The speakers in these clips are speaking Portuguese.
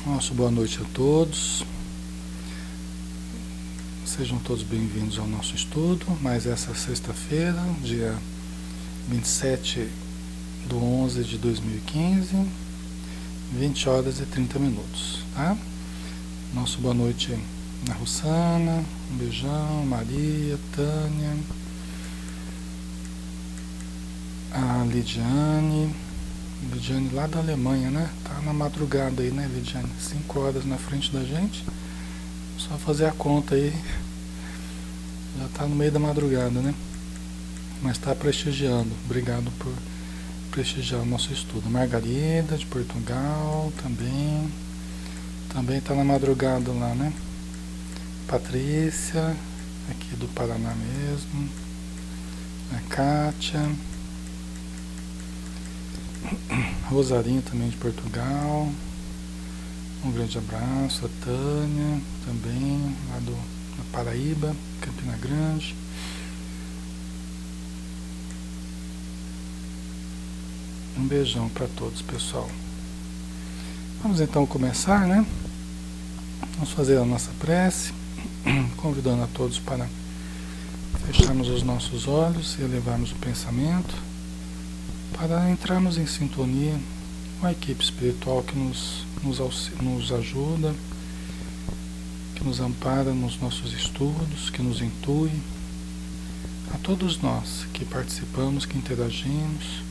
Nossa, boa noite a todos. Sejam todos bem-vindos ao nosso estudo. Mais essa sexta-feira, dia 27/11/2015, 20 horas e 30 minutos, tá? Nosso boa noite na Rossana, um beijão, Maria, Tânia, a Lidiane lá da Alemanha, né? Tá na madrugada aí, né, Lidiane? 5 horas na frente da gente. Só fazer a conta aí. Já tá no meio da madrugada, né? Mas tá prestigiando. Obrigado por prestigiar o nosso estudo. Margarida, de Portugal, também. Também tá na madrugada lá, né? Patrícia, aqui do Paraná mesmo. A Kátia. Rosarinho também de Portugal. Um grande abraço. A Tânia também, lá da Paraíba, Campina Grande. Um beijão para todos, pessoal. Vamos então começar, né? Vamos fazer a nossa prece, convidando a todos para fecharmos os nossos olhos e elevarmos o pensamento, para entrarmos em sintonia com a equipe espiritual que nos ajuda, que nos ampara nos nossos estudos, que nos intui, a todos nós que participamos, que interagimos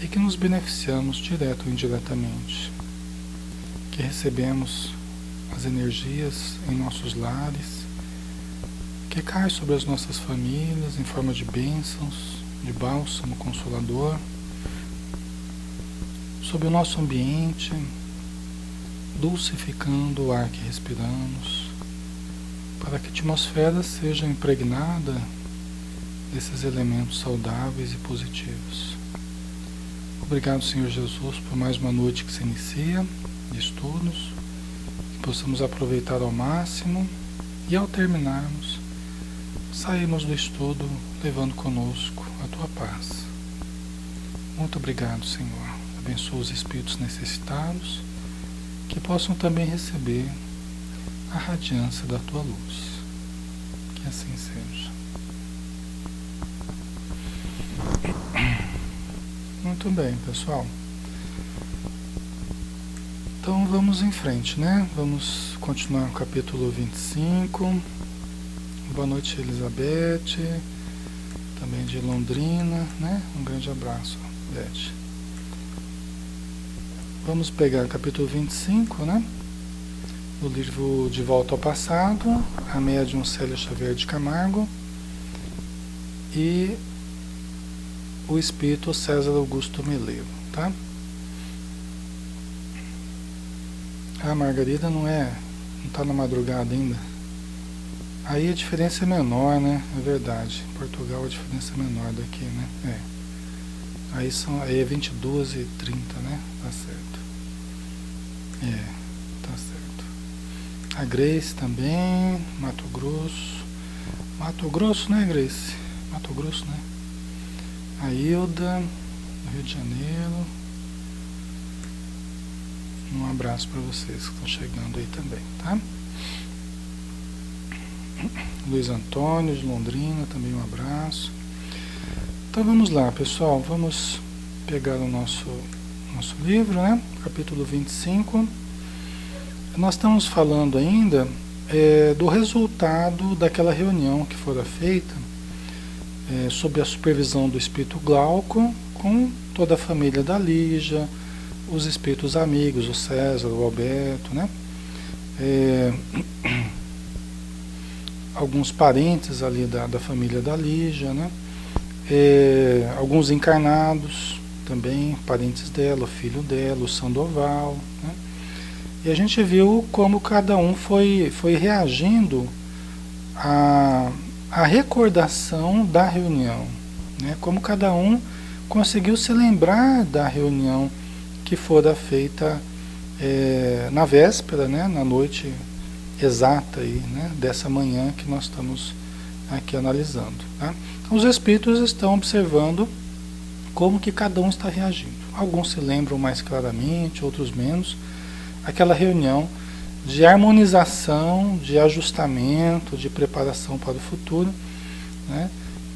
e que nos beneficiamos direto ou indiretamente, que recebemos as energias em nossos lares, que cai sobre as nossas famílias em forma de bênçãos, de bálsamo consolador, sobre o nosso ambiente, dulcificando o ar que respiramos, para que a atmosfera seja impregnada desses elementos saudáveis e positivos. Obrigado, Senhor Jesus, por mais uma noite que se inicia de estudos, que possamos aproveitar ao máximo e, ao terminarmos, sairmos do estudo levando conosco a Tua paz. Muito obrigado, Senhor. Abençoa os espíritos necessitados, que possam também receber a radiância da Tua luz. Que assim seja. Muito bem, pessoal. Então vamos em frente, né? Vamos continuar o capítulo 25. Boa noite, Elizabeth, também de Londrina, né? Um grande abraço, Beth. Vamos pegar o capítulo 25, né? Do livro De Volta ao Passado, a médium Célia Xavier de Camargo e o espírito César Augusto Meleiro, tá? A Margarida não tá na madrugada ainda. Aí a diferença é menor, né? É verdade. Em Portugal a diferença é menor daqui, né? Aí é 22h30, né? Tá certo. Tá certo. A Grace também, Mato Grosso. Mato Grosso, né, Grace? Mato Grosso, né? A Hilda, do Rio de Janeiro. Um abraço para vocês que estão chegando aí também, tá? Luiz Antônio, de Londrina, também um abraço. Então vamos lá, pessoal. Vamos pegar o nosso livro, né? Capítulo 25. Nós estamos falando ainda do resultado daquela reunião que fora feita sob a supervisão do espírito Glauco, com toda a família da Lígia, os espíritos amigos, o César, o Alberto, né? Alguns parentes ali da família da Lígia, né? Alguns encarnados também, parentes dela, o filho dela, o Sandoval, né? E a gente viu como cada um foi reagindo à recordação da reunião, né? Como cada um conseguiu se lembrar da reunião que fora feita na véspera, né? Na noite exata aí, né? Dessa manhã que nós estamos aqui analisando, tá? Então, os espíritos estão observando como que cada um está reagindo. Alguns se lembram mais claramente, outros menos, aquela reunião de harmonização, de ajustamento, de preparação para o futuro, né?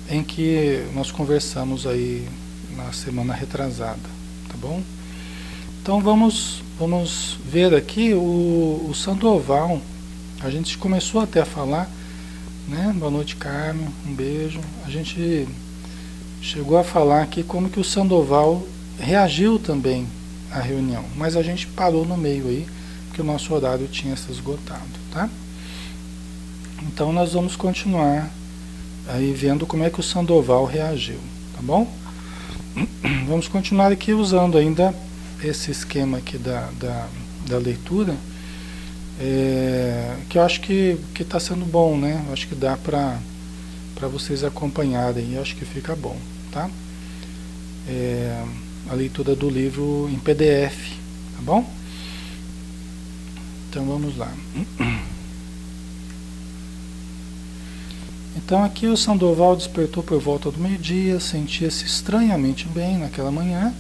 Em que nós conversamos aí na semana retrasada, tá bom? Então vamos ver aqui o Sandoval. A gente começou até a falar, né? Boa noite, Carmen, um beijo. A gente chegou a falar aqui como que o Sandoval reagiu também à reunião, mas a gente parou no meio aí, porque o nosso horário tinha se esgotado, tá? Então nós vamos continuar aí vendo como é que o Sandoval reagiu, tá bom? Vamos continuar aqui usando ainda esse esquema aqui da leitura, que eu acho que está sendo bom, né? Eu acho que dá para vocês acompanharem, eu acho que fica bom, tá? A leitura do livro em PDF, tá bom? Então vamos lá. Então aqui o Sandoval despertou por volta do meio-dia, sentia-se estranhamente bem naquela manhã,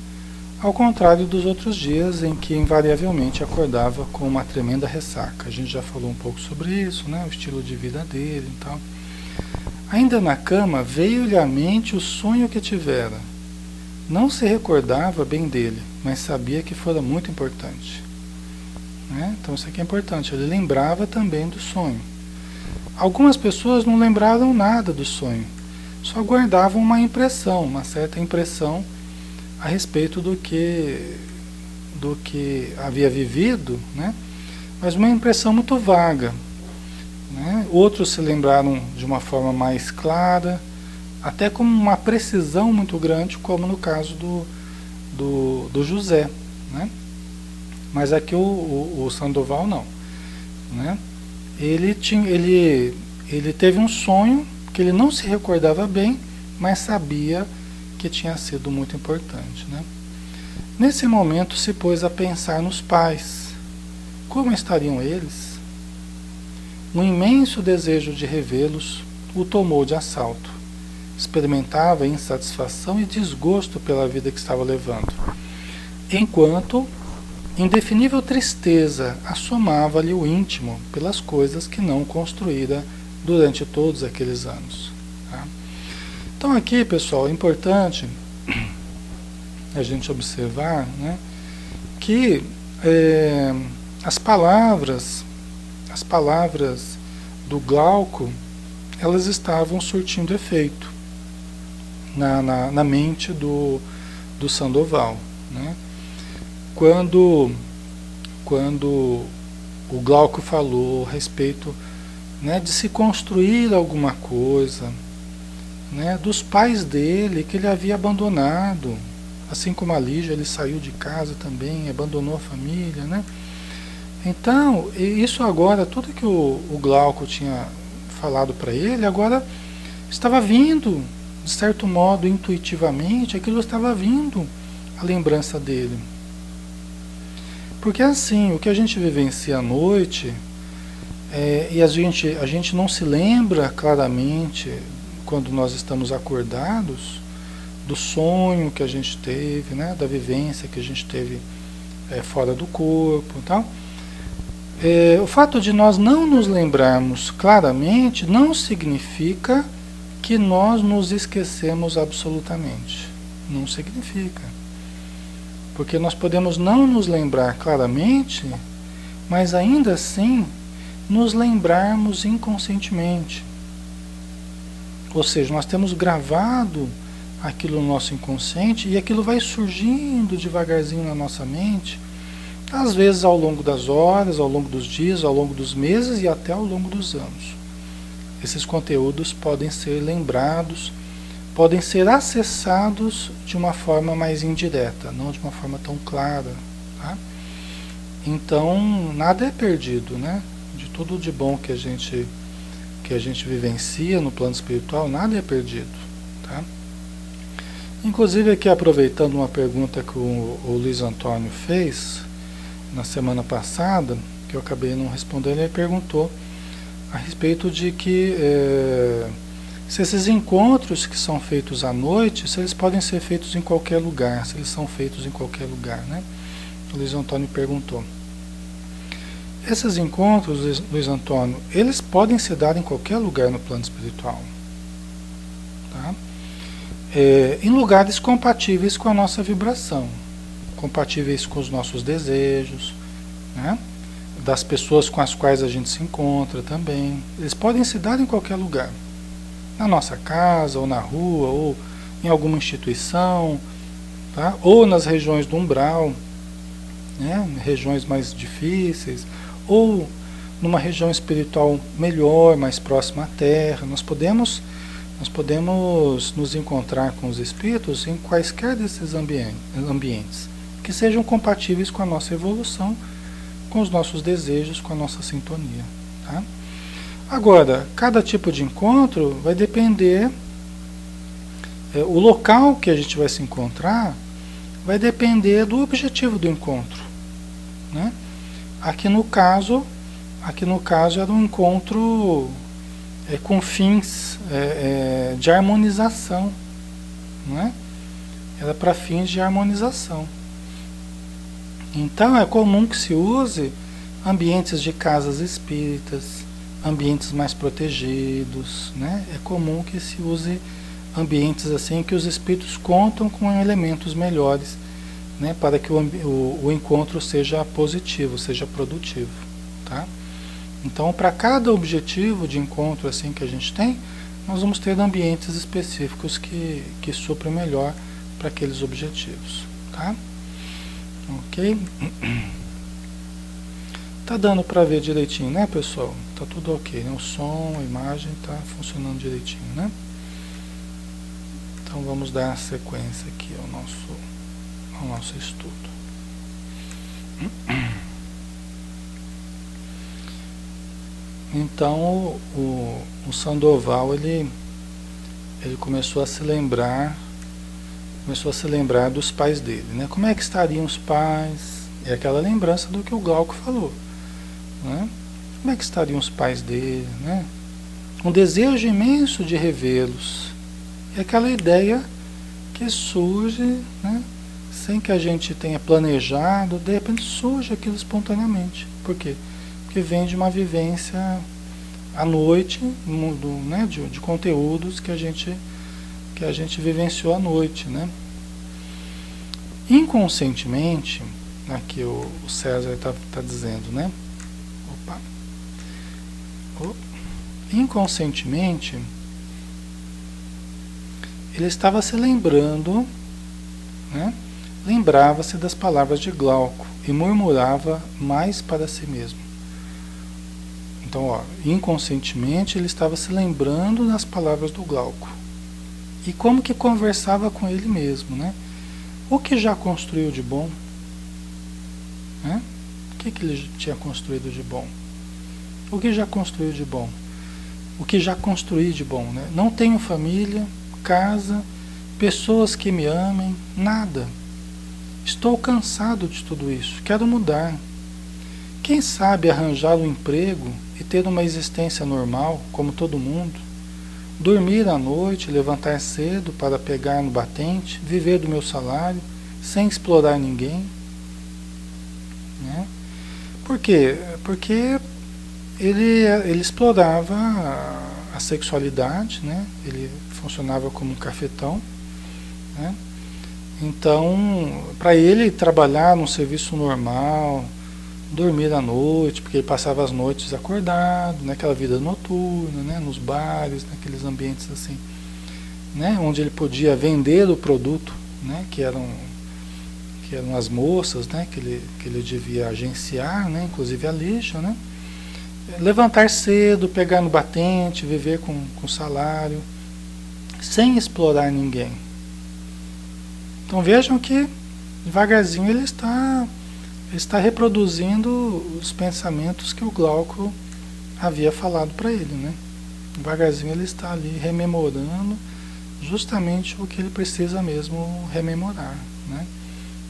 ao contrário dos outros dias em que invariavelmente acordava com uma tremenda ressaca. A gente já falou um pouco sobre isso, né? O estilo de vida dele e tal. Ainda na cama, veio-lhe à mente o sonho que tivera. Não se recordava bem dele, mas sabia que fora muito importante, né? Então isso aqui é importante, ele lembrava também do sonho. Algumas pessoas não lembraram nada do sonho, só guardavam uma impressão, uma certa impressão a respeito do que havia vivido, né? Mas uma impressão muito vaga, né? Outros se lembraram de uma forma mais clara, até com uma precisão muito grande, como no caso do José, né? Mas aqui o Sandoval não, né? Ele teve um sonho que ele não se recordava bem, mas sabia que tinha sido muito importante, né? Nesse momento se pôs a pensar nos pais. Como estariam eles? Um imenso desejo de revê-los o tomou de assalto. Experimentava insatisfação e desgosto pela vida que estava levando, enquanto indefinível tristeza assomava-lhe o íntimo pelas coisas que não construíra durante todos aqueles anos, tá? Então aqui, pessoal, é importante a gente observar, né, que as palavras do Glauco, elas estavam surtindo efeito na mente do Sandoval, né? Quando o Glauco falou a respeito, né, de se construir alguma coisa, né, dos pais dele que ele havia abandonado, assim como a Lígia, ele saiu de casa também, abandonou a família, né? Então, isso agora, tudo que o Glauco tinha falado para ele, agora estava vindo, de certo modo, intuitivamente, aquilo estava vindo à lembrança dele. Porque assim, o que a gente vivencia à noite, e a gente não se lembra claramente, quando nós estamos acordados, do sonho que a gente teve, né, da vivência que a gente teve fora do corpo e tal. O fato de nós não nos lembrarmos claramente não significa que nós nos esquecemos absolutamente. Não significa. Porque nós podemos não nos lembrar claramente, mas ainda assim nos lembrarmos inconscientemente. Ou seja, nós temos gravado aquilo no nosso inconsciente e aquilo vai surgindo devagarzinho na nossa mente, às vezes ao longo das horas, ao longo dos dias, ao longo dos meses e até ao longo dos anos. Esses conteúdos podem ser lembrados, podem ser acessados de uma forma mais indireta, não de uma forma tão clara, tá? Então, nada é perdido, né? De tudo de bom que a gente vivencia no plano espiritual, nada é perdido, tá? Inclusive aqui, aproveitando uma pergunta que o Luiz Antônio fez na semana passada, que eu acabei não respondendo, ele perguntou a respeito de que se esses encontros que são feitos à noite, se eles podem ser feitos em qualquer lugar, se eles são feitos em qualquer lugar, né? O Luiz Antônio perguntou. Esses encontros, Luiz Antônio, eles podem se dar em qualquer lugar no plano espiritual. Tá? Em lugares compatíveis com a nossa vibração, compatíveis com os nossos desejos, né? Das pessoas com as quais a gente se encontra também. Eles podem se dar em qualquer lugar. Na nossa casa, ou na rua, ou em alguma instituição, tá? Ou nas regiões do umbral, né? Regiões mais difíceis, ou numa região espiritual melhor, mais próxima à Terra. Nós podemos nos encontrar com os espíritos em quaisquer desses ambientes que sejam compatíveis com a nossa evolução, com os nossos desejos, com a nossa sintonia. Tá? Agora, cada tipo de encontro vai depender, o local que a gente vai se encontrar vai depender do objetivo do encontro. Né? Aqui no caso era um encontro com fins de harmonização. Né? Era para fins de harmonização. Então é comum que se use ambientes de casas espíritas, ambientes mais protegidos, né? É comum que se use ambientes assim que os espíritos contam com elementos melhores, né? Para que o encontro seja positivo, seja produtivo, tá? Então, para cada objetivo de encontro assim que a gente tem, nós vamos ter ambientes específicos que suprem melhor para aqueles objetivos, tá? Ok? Tá dando para ver direitinho, né, pessoal? Tá tudo ok, né? O som, a imagem tá funcionando direitinho, né? Então vamos dar sequência aqui ao nosso estudo. Então o Sandoval ele começou a se lembrar dos pais dele, né? Como é que estariam os pais? É aquela lembrança do que o Glauco falou, né? Como é que estariam os pais dele, né? Um desejo imenso de revê-los. É aquela ideia que surge, né? Sem que a gente tenha planejado, de repente surge aquilo espontaneamente. Por quê? Porque vem de uma vivência à noite, né? de conteúdos que a gente vivenciou à noite, né? Inconscientemente, aqui o César está dizendo, né? Inconscientemente, ele estava se lembrando, né? Lembrava-se das palavras de Glauco e murmurava mais para si mesmo. Então, ó, inconscientemente, ele estava se lembrando das palavras do Glauco. E como que conversava com ele mesmo, né? O que já construiu de bom? Né? O que ele tinha construído de bom? O que já construiu de bom? O que já construí de bom, né? Não tenho família, casa, pessoas que me amem, nada. Estou cansado de tudo isso, quero mudar. Quem sabe arranjar um emprego e ter uma existência normal, como todo mundo? Dormir à noite, levantar cedo para pegar no batente, viver do meu salário, sem explorar ninguém. Né? Por quê? Porque ele explorava a sexualidade, né? Ele funcionava como um cafetão. Né? Então, para ele trabalhar num serviço normal, dormir à noite, porque ele passava as noites acordado, naquela vida noturna, né, nos bares, naqueles ambientes assim, né, onde ele podia vender o produto, né, que eram as moças, né, que ele devia agenciar, né, inclusive a lixa, né, levantar cedo, pegar no batente, viver com salário, sem explorar ninguém. Então vejam que devagarzinho ele está reproduzindo os pensamentos que o Glauco havia falado para ele, né? Devagarzinho ele está ali rememorando justamente o que ele precisa mesmo rememorar, né?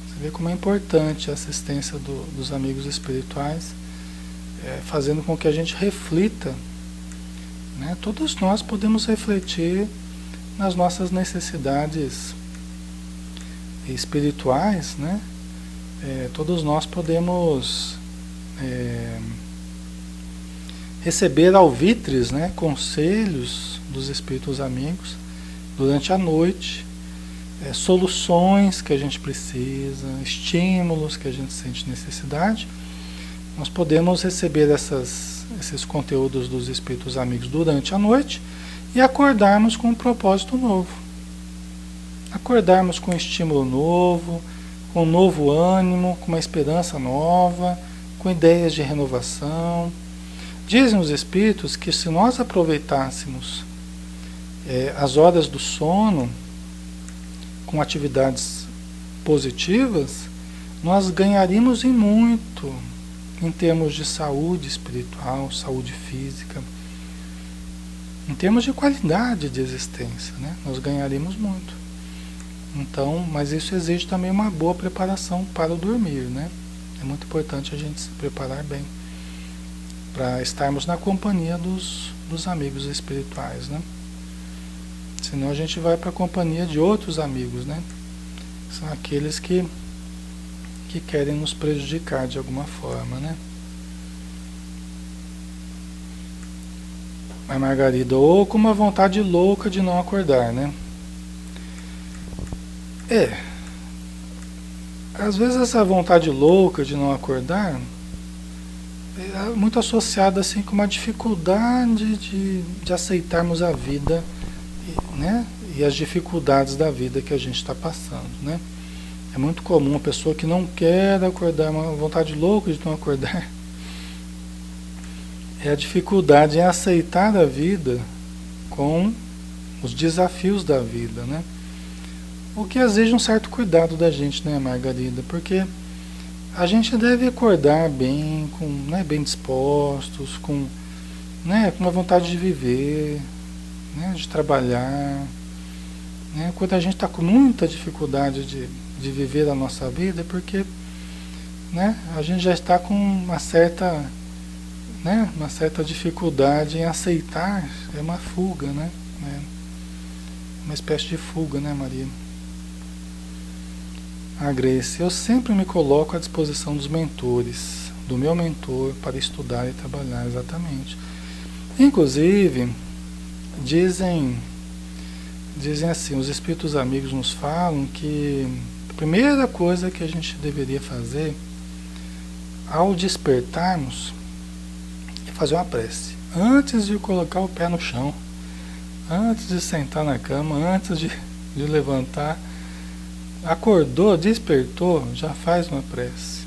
Você vê como é importante a assistência dos amigos espirituais, fazendo com que a gente reflita, né? Todos nós podemos refletir nas nossas necessidades espirituais, né? Todos nós podemos receber alvitres, né, conselhos dos espíritos amigos durante a noite, soluções que a gente precisa, estímulos que a gente sente necessidade. Nós podemos receber esses conteúdos dos espíritos amigos durante a noite e acordarmos com um propósito novo. Acordarmos com um estímulo novo, com um novo ânimo, com uma esperança nova, com ideias de renovação. Dizem os espíritos que se nós aproveitássemos as horas do sono com atividades positivas, nós ganharíamos em muito em termos de saúde espiritual, saúde física, em termos de qualidade de existência, né? Nós ganharíamos muito. Então, mas isso exige também uma boa preparação para o dormir, né? É muito importante a gente se preparar bem para estarmos na companhia dos amigos espirituais, né? Senão a gente vai para a companhia de outros amigos, né? São aqueles que querem nos prejudicar de alguma forma, né? A Margarida, ou com uma vontade louca de não acordar, né? Às vezes essa vontade louca de não acordar é muito associada assim com uma dificuldade de aceitarmos a vida, né? E as dificuldades da vida que a gente está passando, né? É muito comum a pessoa que não quer acordar, uma vontade louca de não acordar, é a dificuldade em aceitar a vida com os desafios da vida, né? O que exige um certo cuidado da gente, né, Margarida? Porque a gente deve acordar bem, né, bem dispostos, com uma vontade de viver, né, de trabalhar. Né? Quando a gente está com muita dificuldade de viver a nossa vida, é porque, né, a gente já está com uma certa dificuldade em aceitar. É uma fuga, né? Uma espécie de fuga, né, Maria? A Grace, eu sempre me coloco à disposição dos mentores, do meu mentor, para estudar e trabalhar, exatamente. Inclusive, dizem assim, os espíritos amigos nos falam que a primeira coisa que a gente deveria fazer ao despertarmos é fazer uma prece. Antes de colocar o pé no chão, antes de sentar na cama, antes de levantar, acordou, despertou, já faz uma prece.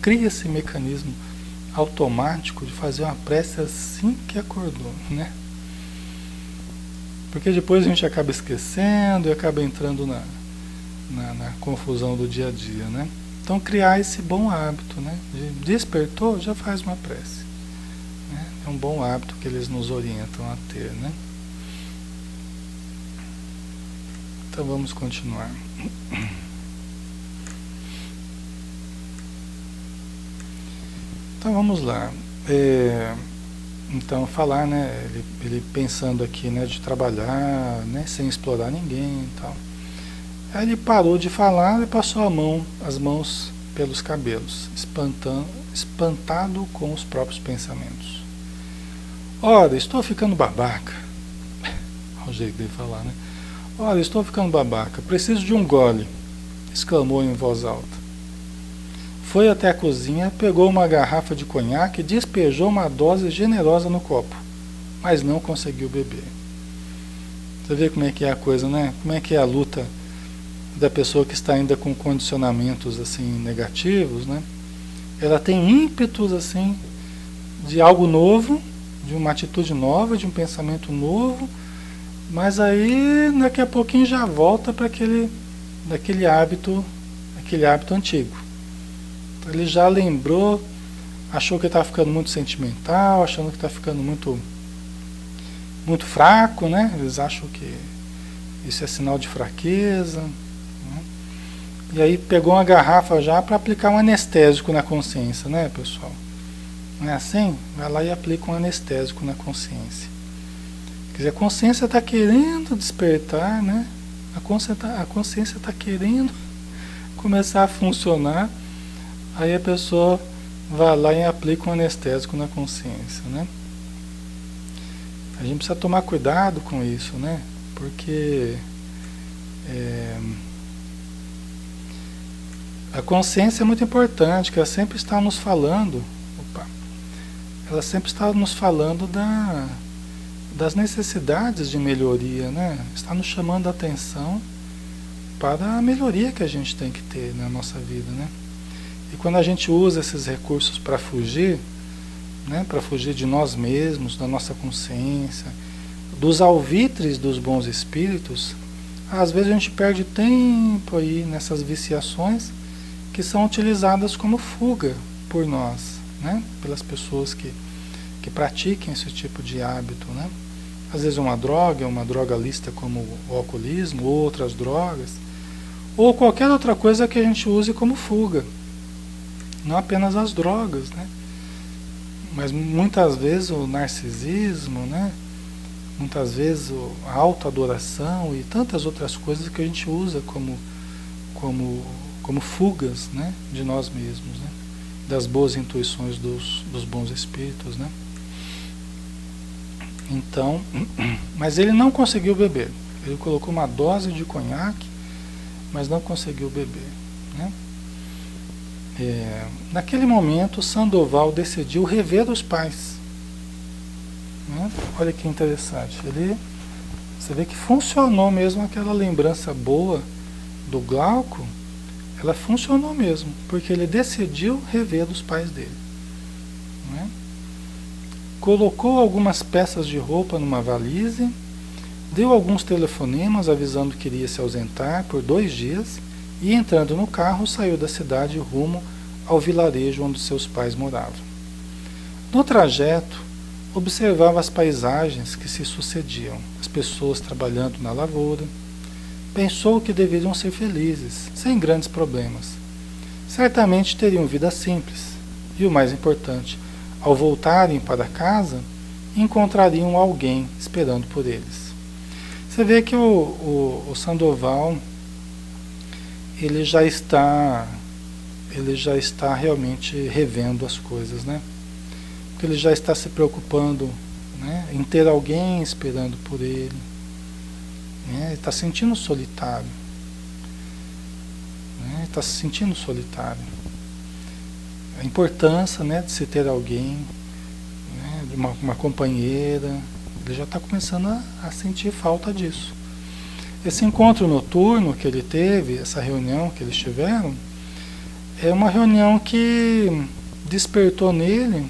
Cria esse mecanismo automático de fazer uma prece assim que acordou, né? Porque depois a gente acaba esquecendo e acaba entrando na confusão do dia a dia, né? Então criar esse bom hábito, né? Despertou, já faz uma prece, né? É um bom hábito que eles nos orientam a ter, né? Então vamos continuar. Então vamos lá. Então falar, né? Ele pensando aqui, né? De trabalhar, né? Sem explorar ninguém e tal. Aí ele parou de falar e passou as mãos pelos cabelos, espantado com os próprios pensamentos. Ora, estou ficando babaca. Olha o jeito dele falar, né? Ora, estou ficando babaca, preciso de um gole, exclamou em voz alta. Foi até a cozinha, pegou uma garrafa de conhaque e despejou uma dose generosa no copo, mas não conseguiu beber. Você vê como é que é a coisa, né? Como é que é a luta da pessoa que está ainda com condicionamentos assim negativos, né? Ela tem ímpetos assim de algo novo, de uma atitude nova, de um pensamento novo, mas aí daqui a pouquinho já volta para aquele hábito antigo. Então, ele já lembrou, achou que está ficando muito sentimental, achando que está ficando muito fraco, né? Eles acham que isso é sinal de fraqueza, né? E aí pegou uma garrafa já para aplicar um anestésico na consciência, né, pessoal? Não é assim? Vai lá e aplica um anestésico na consciência. Quer dizer, a consciência está querendo despertar, né? A consciência está querendo começar a funcionar. Aí a pessoa vai lá e aplica um anestésico na consciência, né? A gente precisa tomar cuidado com isso, né? Porque a consciência é muito importante, que ela sempre está nos falando, ela sempre está nos falando das necessidades de melhoria, né? Está nos chamando a atenção para a melhoria que a gente tem que ter na nossa vida, né? E quando a gente usa esses recursos para fugir, né? Para fugir de nós mesmos, da nossa consciência, dos alvitres dos bons espíritos, às vezes a gente perde tempo aí nessas viciações que são utilizadas como fuga por nós, né? Pelas pessoas que pratiquem esse tipo de hábito, né? Às vezes uma droga lícita como o alcoolismo, outras drogas, ou qualquer outra coisa que a gente use como fuga. Não apenas as drogas, né? Mas muitas vezes o narcisismo, né? Muitas vezes a autoadoração e tantas outras coisas que a gente usa como fugas, né? De nós mesmos, né? Das boas intuições dos bons espíritos, né? Então, mas ele não conseguiu beber. Ele colocou uma dose de conhaque, mas não conseguiu beber, né? Naquele momento, Sandoval decidiu rever os pais, né? Olha que interessante. Você vê que funcionou mesmo aquela lembrança boa do Glauco, ela funcionou mesmo, porque ele decidiu rever os pais dele, né? Colocou algumas peças de roupa numa valise, deu alguns telefonemas avisando que iria se ausentar por 2 dias e, entrando no carro, saiu da cidade rumo ao vilarejo onde seus pais moravam. No trajeto, observava as paisagens que se sucediam, as pessoas trabalhando na lavoura. Pensou que deveriam ser felizes, sem grandes problemas. Certamente teriam vida simples e, o mais importante, ao voltarem para casa, encontrariam alguém esperando por eles. Você vê que o Sandoval ele já está realmente revendo as coisas, né? Porque ele já está se preocupando, né, em ter alguém esperando por ele, né? Ele está sentindo solitário, né? Está se sentindo solitário. A importância, né, de se ter alguém, né, de uma companheira, ele já está começando a sentir falta disso. Esse encontro noturno que ele teve, essa reunião que eles tiveram, é uma reunião que despertou nele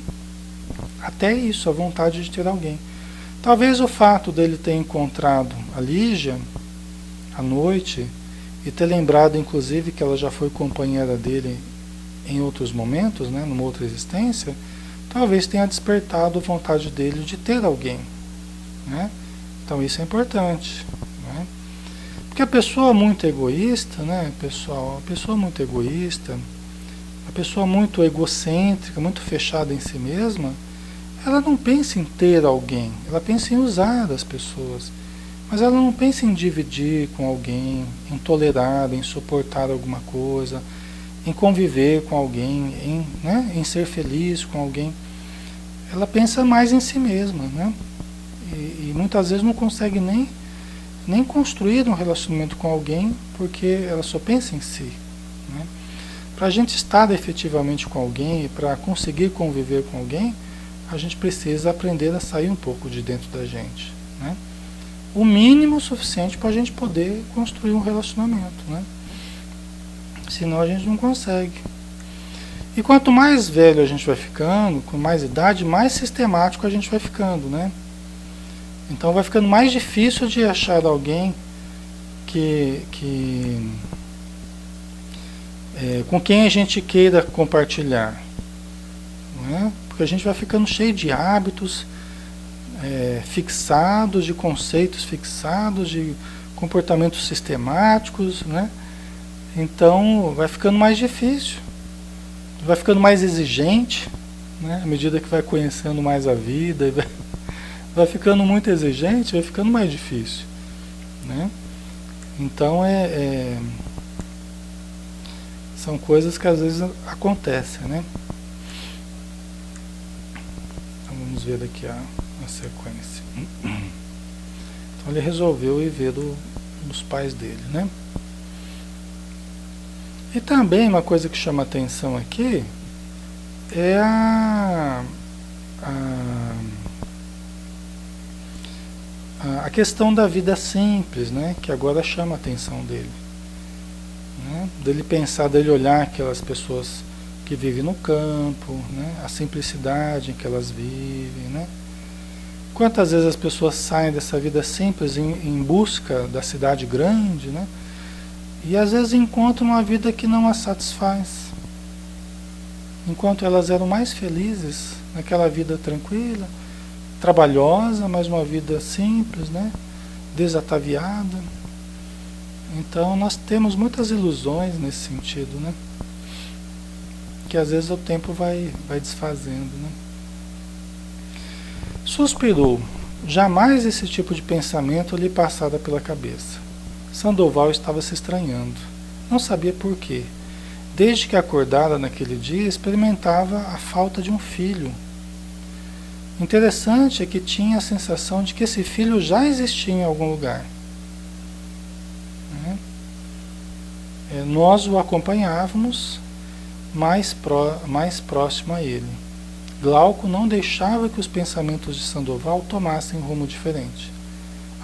até isso, a vontade de ter alguém. Talvez o fato dele ter encontrado a Lígia à noite e ter lembrado, inclusive, que ela já foi companheira dele em outros momentos, né, numa outra existência, talvez tenha despertado a vontade dele de ter alguém, né? Então isso é importante, né? Porque a pessoa muito egoísta, né, pessoal, a pessoa muito egoísta, a pessoa muito egocêntrica, muito fechada em si mesma, ela não pensa em ter alguém, ela pensa em usar as pessoas, mas ela não pensa em dividir com alguém, em tolerar, em suportar alguma coisa, em conviver com alguém, né, em ser feliz com alguém. Ela pensa mais em si mesma, né? E muitas vezes não consegue nem construir um relacionamento com alguém, porque ela só pensa em si, né? Para a gente estar efetivamente com alguém e para conseguir conviver com alguém, a gente precisa aprender a sair um pouco de dentro da gente, né? O mínimo suficiente para a gente poder construir um relacionamento, né? Senão a gente não consegue. E quanto mais velho a gente vai ficando, com mais idade, mais sistemático a gente vai ficando, né? Então vai ficando mais difícil de achar alguém com quem a gente queira compartilhar, não é? Porque a gente vai ficando cheio de hábitos fixados, de conceitos fixados, de comportamentos sistemáticos, né? Então vai ficando mais difícil, vai ficando mais exigente, né? À medida que vai conhecendo mais a vida, e vai ficando muito exigente, vai ficando mais difícil, né? Então são coisas que às vezes acontecem, né? Então, vamos ver aqui a na sequência. Então ele resolveu ir ver dos pais dele, né? E também uma coisa que chama atenção aqui é a questão da vida simples, né? Que agora chama a atenção dele, né? Dele pensar, dele olhar aquelas pessoas que vivem no campo, né? A simplicidade em que elas vivem, né? Quantas vezes as pessoas saem dessa vida simples em busca da cidade grande, né? E às vezes encontram uma vida que não as satisfaz, enquanto elas eram mais felizes naquela vida tranquila, trabalhosa, mas uma vida simples, né? Desataviada. Então nós temos muitas ilusões nesse sentido, né? Que às vezes o tempo vai desfazendo, né? Suspirou. Jamais esse tipo de pensamento lhe passara pela cabeça. Sandoval estava se estranhando. Não sabia por quê. Desde que acordara naquele dia, experimentava a falta de um filho. Interessante é que tinha a sensação de que esse filho já existia em algum lugar. Nós o acompanhávamos mais próximo a ele. Glauco não deixava que os pensamentos de Sandoval tomassem rumo diferente,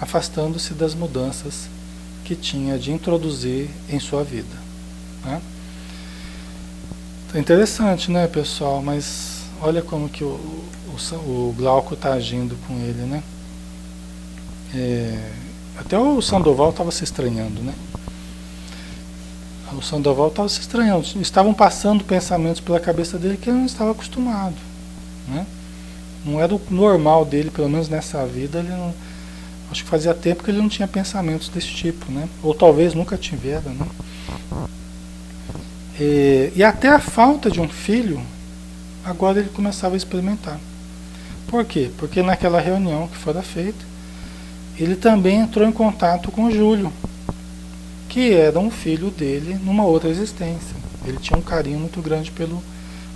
afastando-se das mudanças que tinha de introduzir em sua vida, né? É interessante, né, pessoal? Mas olha como que o Glauco está agindo com ele, né? Até o Sandoval estava se estranhando, né? O Sandoval estava se estranhando. Estavam passando pensamentos pela cabeça dele que ele não estava acostumado, né? Não era o normal dele, pelo menos nessa vida. Ele não, acho que fazia tempo que ele não tinha pensamentos desse tipo, né? Ou talvez nunca tivera, né? E até a falta de um filho, agora ele começava a experimentar. Por quê? Porque naquela reunião que fora feita, ele também entrou em contato com o Júlio, que era um filho dele numa outra existência. Ele tinha um carinho muito grande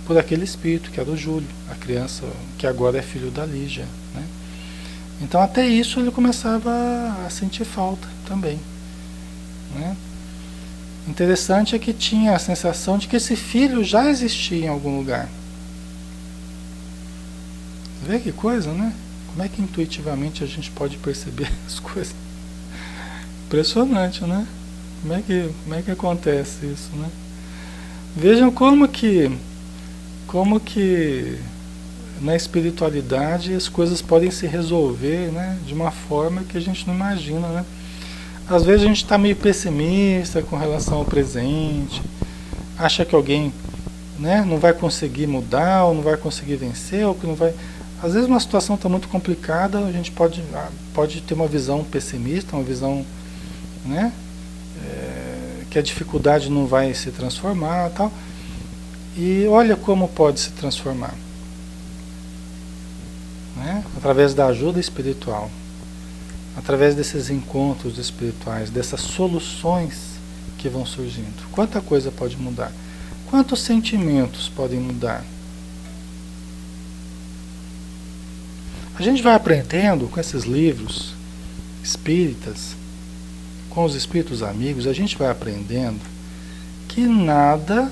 por aquele espírito, que era o Júlio, a criança que agora é filho da Lígia, né? Então até isso ele começava a sentir falta também, né? Interessante é que tinha a sensação de que esse filho já existia em algum lugar. Vê que coisa, né? Como é que intuitivamente a gente pode perceber as coisas? Impressionante, né? Como é que acontece isso, né? Vejam como que na espiritualidade as coisas podem se resolver, né, de uma forma que a gente não imagina, né? Às vezes a gente está meio pessimista com relação ao presente, acha que alguém, né, não vai conseguir mudar, ou não vai conseguir vencer, ou que não vai... Às vezes uma situação está muito complicada, a gente pode ter uma visão pessimista, uma visão, né, que a dificuldade não vai se transformar, tal. E olha como pode se transformar, né? Através da ajuda espiritual, através desses encontros espirituais, dessas soluções que vão surgindo. Quanta coisa pode mudar? Quantos sentimentos podem mudar? A gente vai aprendendo com esses livros espíritas, com os espíritos amigos, a gente vai aprendendo que nada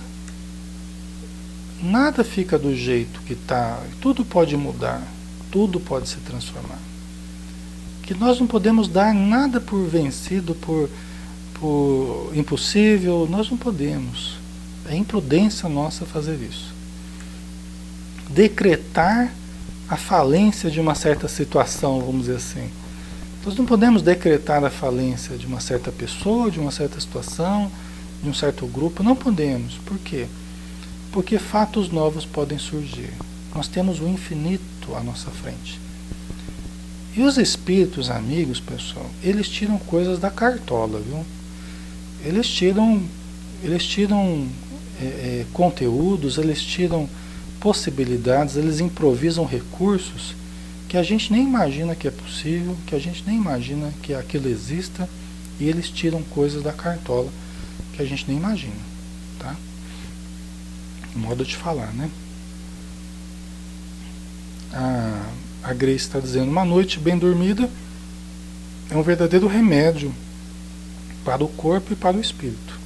fica do jeito que está, tudo pode mudar, tudo pode se transformar. Que nós não podemos dar nada por vencido, por impossível, nós não podemos. É imprudência nossa fazer isso. Decretar a falência de uma certa situação, vamos dizer assim. Nós não podemos decretar a falência de uma certa pessoa, de uma certa situação, de um certo grupo, não podemos. Por quê? Porque fatos novos podem surgir. Nós temos o infinito à nossa frente. E os espíritos amigos, pessoal, eles tiram coisas da cartola, viu? Eles tiram conteúdos, eles tiram possibilidades, eles improvisam recursos que a gente nem imagina que é possível, que a gente nem imagina que aquilo exista, e eles tiram coisas da cartola que a gente nem imagina, tá? Modo de falar, né? A a Grace está dizendo, uma noite bem dormida é um verdadeiro remédio para o corpo e para o espírito.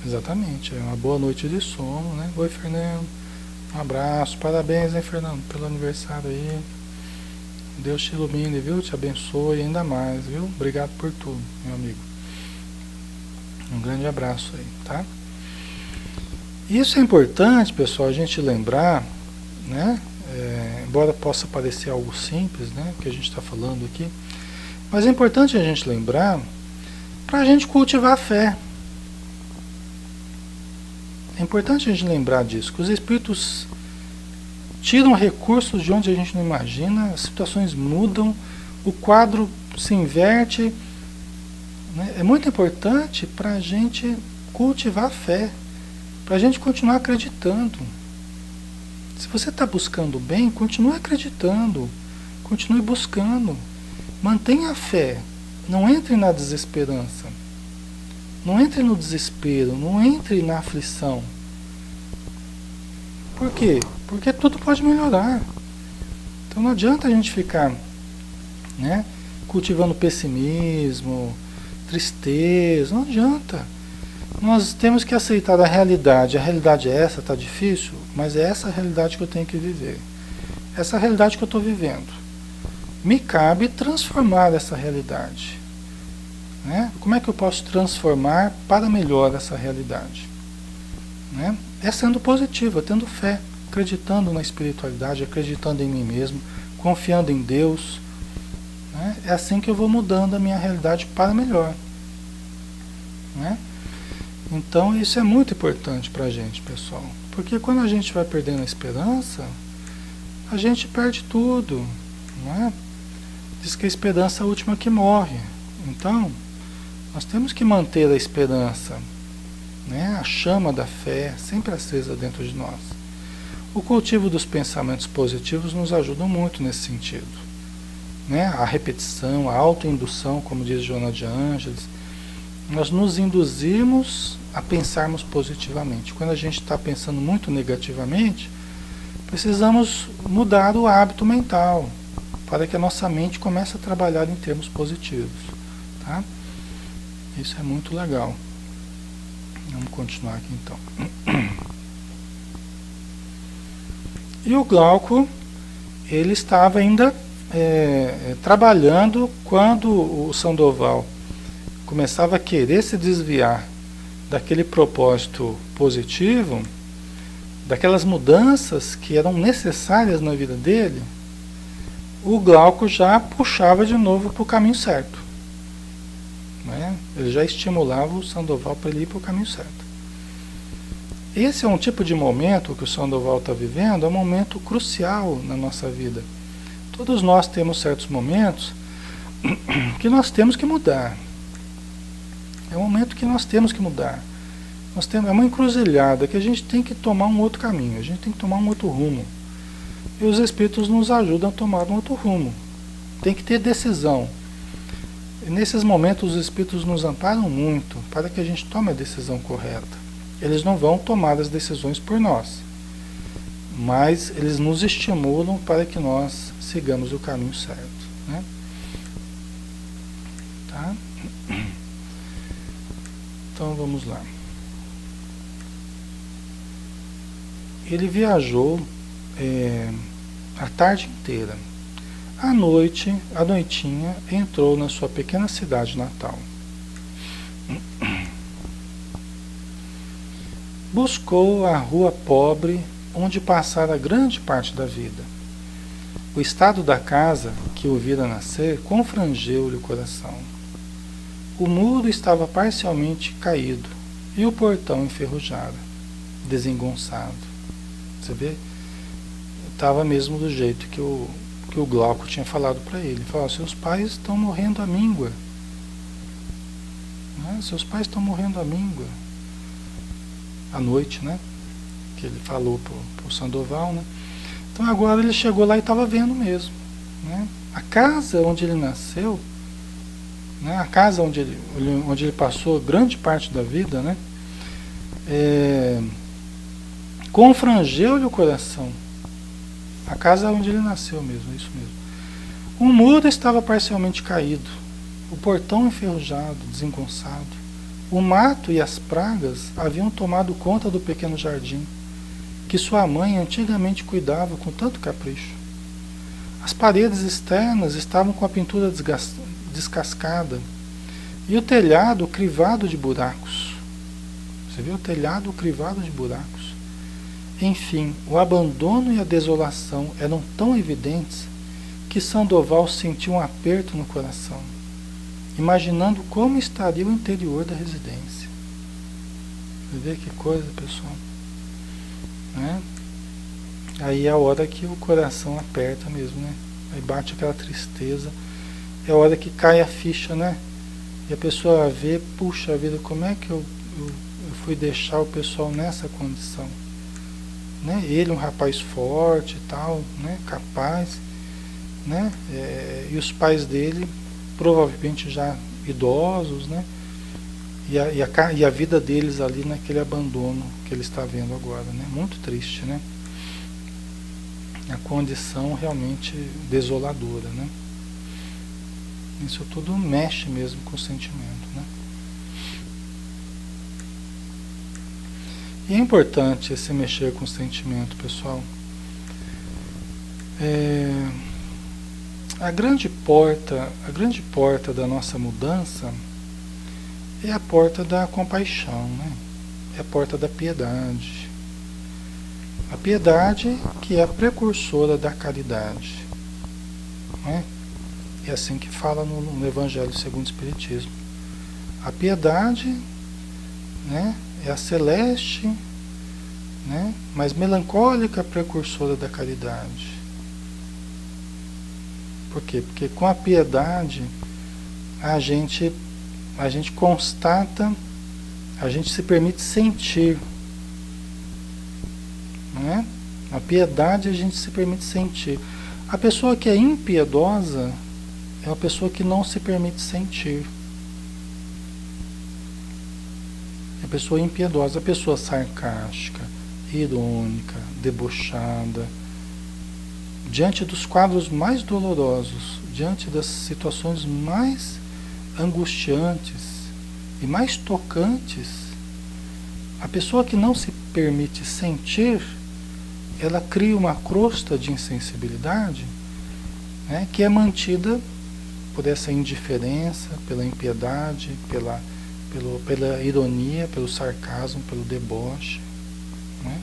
Exatamente, é uma boa noite de sono, né? Oi, Fernando, um abraço, parabéns, hein, Fernando, pelo aniversário aí. Deus te ilumine, viu? Te abençoe ainda mais, viu? Obrigado por tudo, meu amigo. Um grande abraço aí, tá? Isso é importante, pessoal, a gente lembrar, né? Embora possa parecer algo simples, né? O que a gente está falando aqui, mas é importante a gente lembrar para a gente cultivar a fé. É importante a gente lembrar disso, que os espíritos tiram recursos de onde a gente não imagina, as situações mudam, o quadro se inverte. Né? É muito importante para a gente cultivar a fé, para a gente continuar acreditando. Se você está buscando o bem, continue acreditando, continue buscando, mantenha a fé, não entre na desesperança, não entre no desespero, não entre na aflição. Por quê? Porque tudo pode melhorar. Então não adianta a gente ficar, né, cultivando pessimismo, tristeza, não adianta. Nós temos que aceitar a realidade. A realidade é essa, está difícil, mas é essa a realidade que eu tenho que viver. Essa é a realidade que eu estou vivendo. Me cabe transformar essa realidade. Né? Como é que eu posso transformar para melhor essa realidade? Né? É sendo positivo, é tendo fé, acreditando na espiritualidade, acreditando em mim mesmo, confiando em Deus. Né? É assim que eu vou mudando a minha realidade para melhor. Né? Então isso é muito importante para a gente, pessoal. Porque quando a gente vai perdendo a esperança, a gente perde tudo. Não é? Diz que a esperança é a última que morre. Então, nós temos que manter a esperança, né? A chama da fé sempre acesa dentro de nós. O cultivo dos pensamentos positivos nos ajuda muito nesse sentido. Né? A repetição, a autoindução, como diz Joana de Ângeles, nós nos induzimos a pensarmos positivamente. Quando a gente está pensando muito negativamente, precisamos mudar o hábito mental para que a nossa mente comece a trabalhar em termos positivos. Tá? Isso é muito legal. Vamos continuar aqui então. E o Glauco, ele estava ainda trabalhando quando o Sandoval começava a querer se desviar daquele propósito positivo, daquelas mudanças que eram necessárias na vida dele, o Glauco já puxava de novo para o caminho certo. Né? Ele já estimulava o Sandoval para ele ir para o caminho certo. Esse é um tipo de momento que o Sandoval está vivendo, é um momento crucial na nossa vida. Todos nós temos certos momentos que nós temos que mudar. É um momento que nós temos que mudar. É uma encruzilhada que a gente tem que tomar um outro caminho, a gente tem que tomar um outro rumo. E os espíritos nos ajudam a tomar um outro rumo. Tem que ter decisão. E nesses momentos os espíritos nos amparam muito para que a gente tome a decisão correta. Eles não vão tomar as decisões por nós, mas eles nos estimulam para que nós sigamos o caminho certo. Né? Tá? Então vamos lá. Ele viajou a tarde inteira. À noite, à noitinha, entrou na sua pequena cidade natal. Buscou a rua pobre onde passara grande parte da vida. O estado da casa que o vira nascer confrangeu-lhe o coração. O muro estava parcialmente caído e o portão enferrujado, desengonçado. Você vê? Estava mesmo do jeito que o Glauco tinha falado para ele. Ele falou, seus pais estão morrendo à míngua. Né? Seus pais estão morrendo à míngua. À noite, né? Que ele falou para o Sandoval, né? Então agora ele chegou lá e estava vendo mesmo. Né? A casa onde ele nasceu, né? A casa onde ele passou grande parte da vida, né? Confrangeu-lhe o coração. A casa onde ele nasceu mesmo, é isso mesmo. O muro estava parcialmente caído, o portão enferrujado, desengonçado. O mato e as pragas haviam tomado conta do pequeno jardim, que sua mãe antigamente cuidava com tanto capricho. As paredes externas estavam com a pintura descascada e o telhado crivado de buracos. Você viu o telhado crivado de buracos? Enfim, o abandono e a desolação eram tão evidentes que Sandoval sentiu um aperto no coração, imaginando como estaria o interior da residência. Você vê que coisa, pessoal? Né? Aí é a hora que o coração aperta mesmo, né? Aí bate aquela tristeza. É a hora que cai a ficha, né? E a pessoa vê, puxa vida, como é que eu fui deixar o pessoal nessa condição? Né? Ele, um rapaz forte e tal, né? Capaz, né? E os pais dele, provavelmente já idosos, né? E a vida deles ali naquele abandono que ele está vendo agora, né? Muito triste, né? A condição realmente desoladora, né? Isso tudo mexe mesmo com o sentimento, né? E é importante esse mexer com o sentimento, pessoal. A grande porta da nossa mudança é a porta da compaixão, né? É a porta da piedade. A piedade que é a precursora da caridade, né? É assim que fala no Evangelho segundo o Espiritismo. A piedade, né, é a celeste, né, mas melancólica precursora da caridade. Por quê? Porque com a piedade a gente constata, a gente se permite sentir. Né? A piedade a gente se permite sentir. A pessoa que é impiedosa é uma pessoa que não se permite sentir. A pessoa impiedosa, a pessoa sarcástica, irônica, debochada, diante dos quadros mais dolorosos, diante das situações mais angustiantes e mais tocantes, a pessoa que não se permite sentir, ela cria uma crosta de insensibilidade, né, que é mantida por essa indiferença, pela impiedade, pela ironia, pelo sarcasmo, pelo deboche. Né?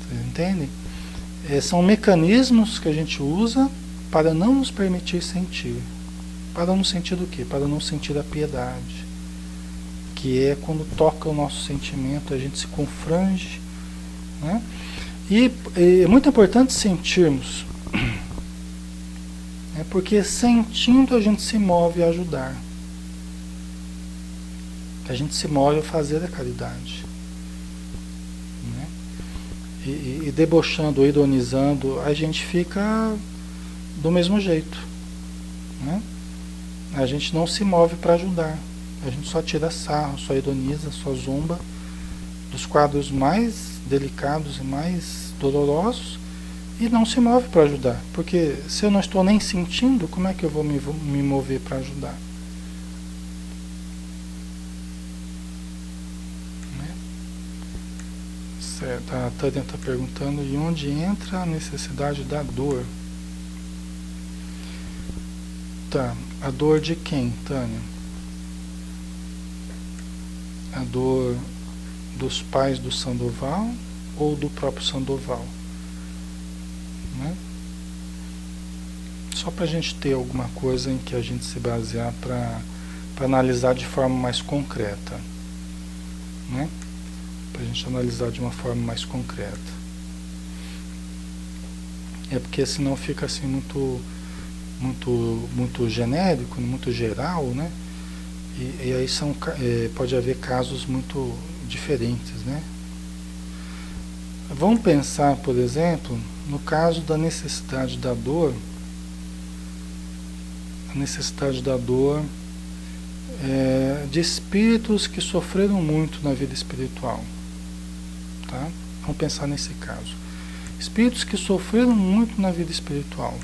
Vocês entendem? São mecanismos que a gente usa para não nos permitir sentir. Para não sentir do quê? Para não sentir a piedade. Que é quando toca o nosso sentimento, a gente se confrange. Né? E é muito importante sentirmos. Porque sentindo a gente se move a ajudar. A gente se move a fazer a caridade. Né? E debochando, ironizando, a gente fica do mesmo jeito. Né? A gente não se move para ajudar. A gente só tira sarro, só ironiza, só zomba dos quadros mais delicados e mais dolorosos e não se move para ajudar. Porque se eu não estou nem sentindo, como é que eu vou me mover para ajudar? Né? Certo. A Tânia está perguntando de onde entra a necessidade da dor. Tá. A dor de quem, Tânia? A dor dos pais do Sandoval ou do próprio Sandoval? Né? Só para a gente ter alguma coisa em que a gente se basear para analisar de forma mais concreta. Né? Para a gente analisar de uma forma mais concreta. É porque senão fica assim muito genérico, muito geral, né? E aí pode haver casos muito diferentes, né? Vamos pensar, por exemplo, no caso da necessidade da dor. A necessidade da dor de espíritos que sofreram muito na vida espiritual. Tá? Vamos pensar nesse caso. Espíritos que sofreram muito na vida espiritual.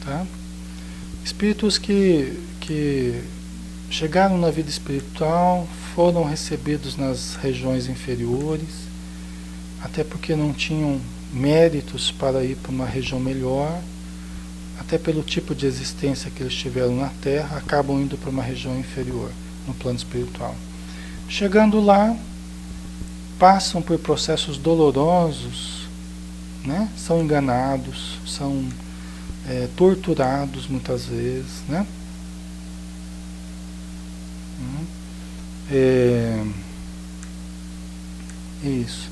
Tá? Espíritos que chegaram na vida espiritual, foram recebidos nas regiões inferiores, até porque não tinham méritos para ir para uma região melhor, até pelo tipo de existência que eles tiveram na Terra, acabam indo para uma região inferior, no plano espiritual. Chegando lá, passam por processos dolorosos, né? São enganados, são torturados muitas vezes, né? Isso.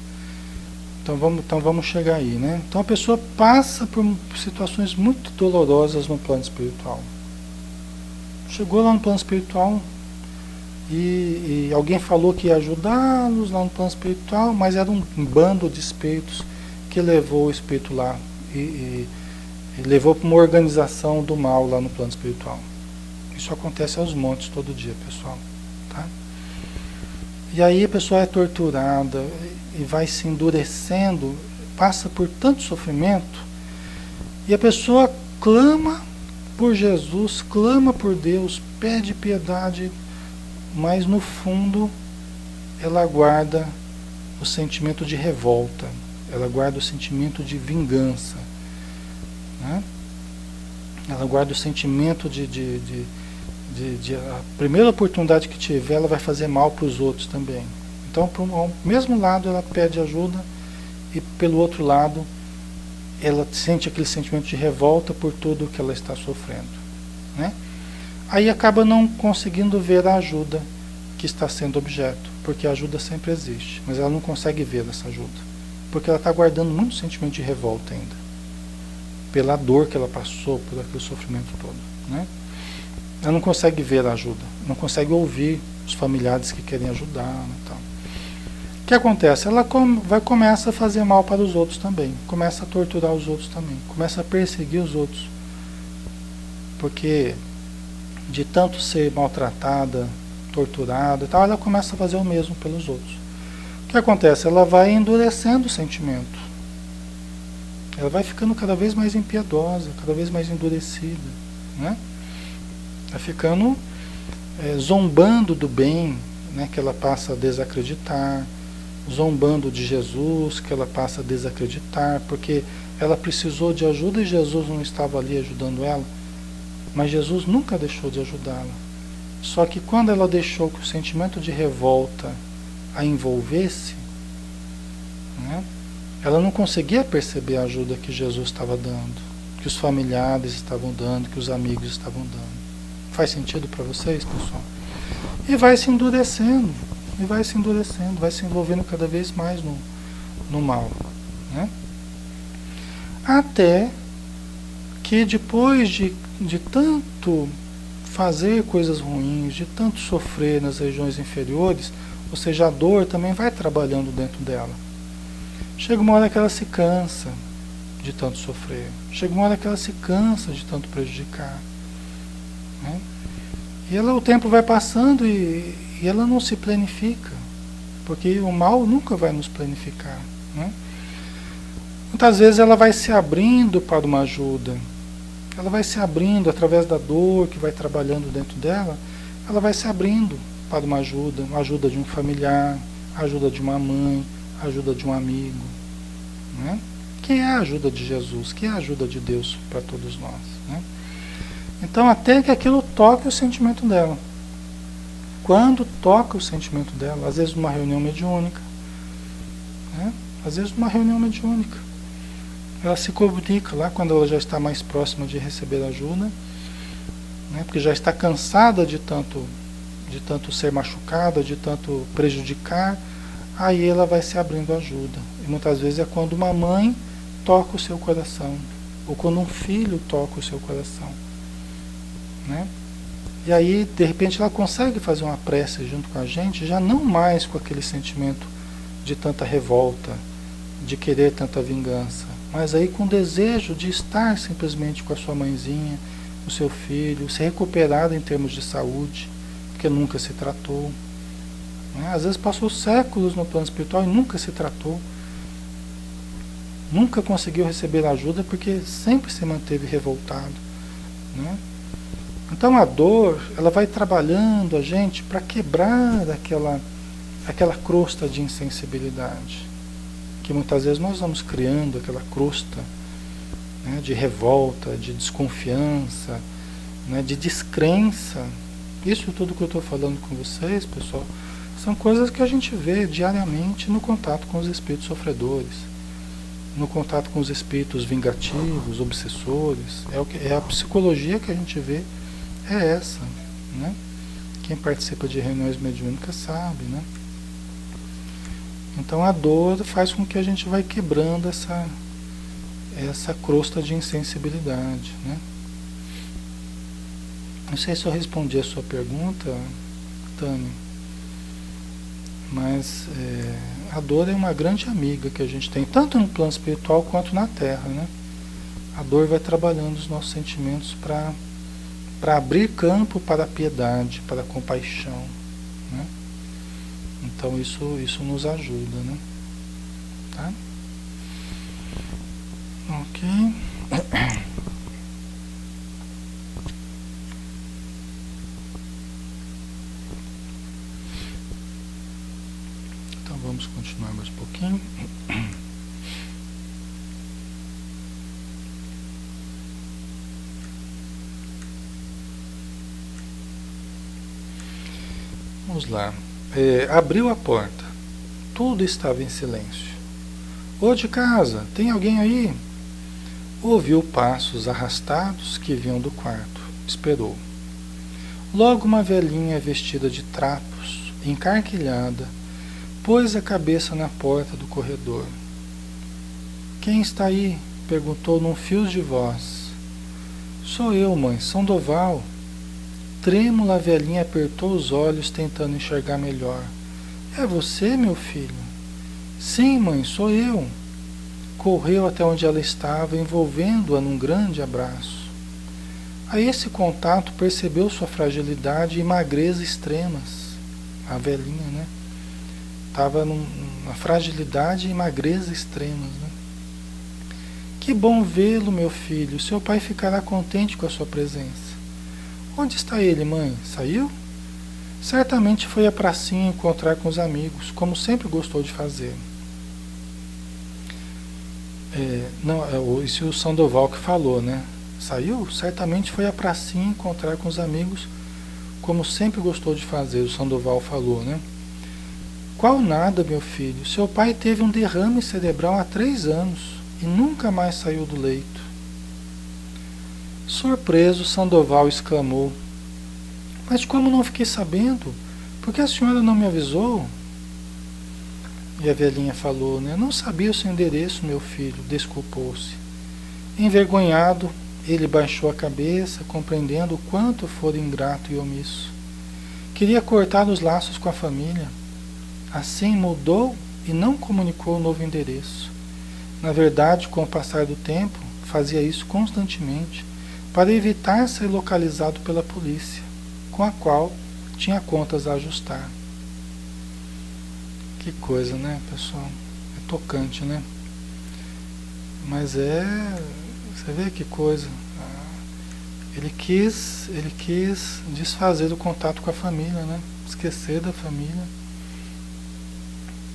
Então vamos chegar aí, né? Então a pessoa passa por situações muito dolorosas no plano espiritual. Chegou lá no plano espiritual e alguém falou que ia ajudá-los lá no plano espiritual, mas era um bando de espíritos que levou o espírito lá e levou para uma organização do mal lá no plano espiritual. Isso acontece aos montes todo dia, pessoal. Tá? E aí a pessoa é torturada e vai se endurecendo, passa por tanto sofrimento, e a pessoa clama por Jesus, clama por Deus, pede piedade, mas no fundo ela guarda o sentimento de revolta, ela guarda o sentimento de vingança, né? Ela guarda o sentimento de a primeira oportunidade que tiver, ela vai fazer mal para os outros também. Então, ao mesmo lado, ela pede ajuda e, pelo outro lado, ela sente aquele sentimento de revolta por tudo que ela está sofrendo, né? Aí acaba não conseguindo ver a ajuda que está sendo objeto, porque a ajuda sempre existe, mas ela não consegue ver essa ajuda, porque ela está guardando muito sentimento de revolta ainda, pela dor que ela passou, por aquele sofrimento todo, né? Ela não consegue ver a ajuda, não consegue ouvir os familiares que querem ajudar e tal. O que acontece? Ela começa a fazer mal para os outros também, começa a torturar os outros também, começa a perseguir os outros, porque de tanto ser maltratada, torturada e tal, ela começa a fazer o mesmo pelos outros. O que acontece? Ela vai endurecendo o sentimento, ela vai ficando cada vez mais impiedosa, cada vez mais endurecida, né? Vai ficando zombando do bem, né, que ela passa a desacreditar, zombando de Jesus, que ela passa a desacreditar, porque ela precisou de ajuda e Jesus não estava ali ajudando ela, mas Jesus nunca deixou de ajudá-la. Só que quando ela deixou que o sentimento de revolta a envolvesse, né, ela não conseguia perceber a ajuda que Jesus estava dando, que os familiares estavam dando, que os amigos estavam dando. Faz sentido para vocês, pessoal? E vai se endurecendo, vai se envolvendo cada vez mais no mal, né? Até que depois de tanto fazer coisas ruins, de tanto sofrer nas regiões inferiores, ou seja, a dor também vai trabalhando dentro dela. Chega uma hora que ela se cansa de tanto sofrer, chega uma hora que ela se cansa de tanto prejudicar, né? E o tempo vai passando e ela não se planifica, porque o mal nunca vai nos planificar, né? Muitas vezes ela vai se abrindo para uma ajuda, ela vai se abrindo através da dor que vai trabalhando dentro dela, ela vai se abrindo para uma ajuda de um familiar, ajuda de uma mãe, ajuda de um amigo, né? Que é a ajuda de Jesus, que é a ajuda de Deus para todos nós, né? Então, até que aquilo toque o sentimento dela. Quando toca o sentimento dela, às vezes numa reunião mediúnica, né? Às vezes numa reunião mediúnica, ela se comunica lá quando ela já está mais próxima de receber ajuda, né? Porque já está cansada de tanto ser machucada, de tanto prejudicar, aí ela vai se abrindo ajuda. E muitas vezes é quando uma mãe toca o seu coração, ou quando um filho toca o seu coração, né? E aí, de repente, ela consegue fazer uma prece junto com a gente, já não mais com aquele sentimento de tanta revolta, de querer tanta vingança, mas aí com o desejo de estar simplesmente com a sua mãezinha, o seu filho, se recuperar em termos de saúde, porque nunca se tratou, né? Às vezes passou séculos no plano espiritual e nunca se tratou. Nunca conseguiu receber ajuda porque sempre se manteve revoltado, né? Então a dor, ela vai trabalhando a gente para quebrar aquela crosta de insensibilidade, que muitas vezes nós vamos criando aquela crosta, né, de revolta, de desconfiança, né, de descrença. Isso tudo que eu estou falando com vocês, pessoal, são coisas que a gente vê diariamente no contato com os espíritos sofredores, no contato com os espíritos vingativos, obsessores. É a psicologia que a gente vê, é essa, né? Quem participa de reuniões mediúnicas sabe, né? Então a dor faz com que a gente vai quebrando essa crosta de insensibilidade, né? Não sei se eu respondi a sua pergunta, Tânia, mas a dor é uma grande amiga que a gente tem, tanto no plano espiritual quanto na Terra, né? A dor vai trabalhando os nossos sentimentos para abrir campo para a piedade, para a compaixão, né? Então isso nos ajuda, né? Tá? Ok. Então vamos continuar mais um pouquinho. Vamos lá. Abriu a porta. Tudo estava em silêncio. Ô de casa, tem alguém aí? Ouviu passos arrastados que vinham do quarto. Esperou. Logo uma velhinha vestida de trapos, encarquilhada, pôs a cabeça na porta do corredor. Quem está aí? Perguntou num fio de voz. Sou eu, mãe, Sandoval. Trêmula, a velhinha apertou os olhos, tentando enxergar melhor. É você, meu filho? Sim, mãe, sou eu. Correu até onde ela estava, envolvendo-a num grande abraço. A esse contato percebeu sua fragilidade e magreza extremas. A velhinha, né? Estava numa fragilidade e magreza extremas, né? Que bom vê-lo, meu filho. Seu pai ficará contente com a sua presença. Onde está ele, mãe? Saiu? Certamente foi à pracinha encontrar com os amigos, como sempre gostou de fazer. Isso é o Sandoval que falou, né? Saiu? Certamente foi à pracinha encontrar com os amigos, como sempre gostou de fazer, o Sandoval falou, né? Qual nada, meu filho? Seu pai teve um derrame cerebral há 3 anos e nunca mais saiu do leito. Surpreso, Sandoval exclamou: Mas como não fiquei sabendo? Por que a senhora não me avisou? E a velhinha falou, né? Não sabia o seu endereço, meu filho, desculpou-se. Envergonhado, ele baixou a cabeça, compreendendo o quanto fora ingrato e omisso. Queria cortar os laços com a família. Assim mudou e não comunicou o novo endereço. Na verdade, com o passar do tempo, fazia isso constantemente, para evitar ser localizado pela polícia, com a qual tinha contas a ajustar. Que coisa, né, pessoal? É tocante, né? Mas você vê que coisa. Ele quis desfazer o contato com a família, né? Esquecer da família.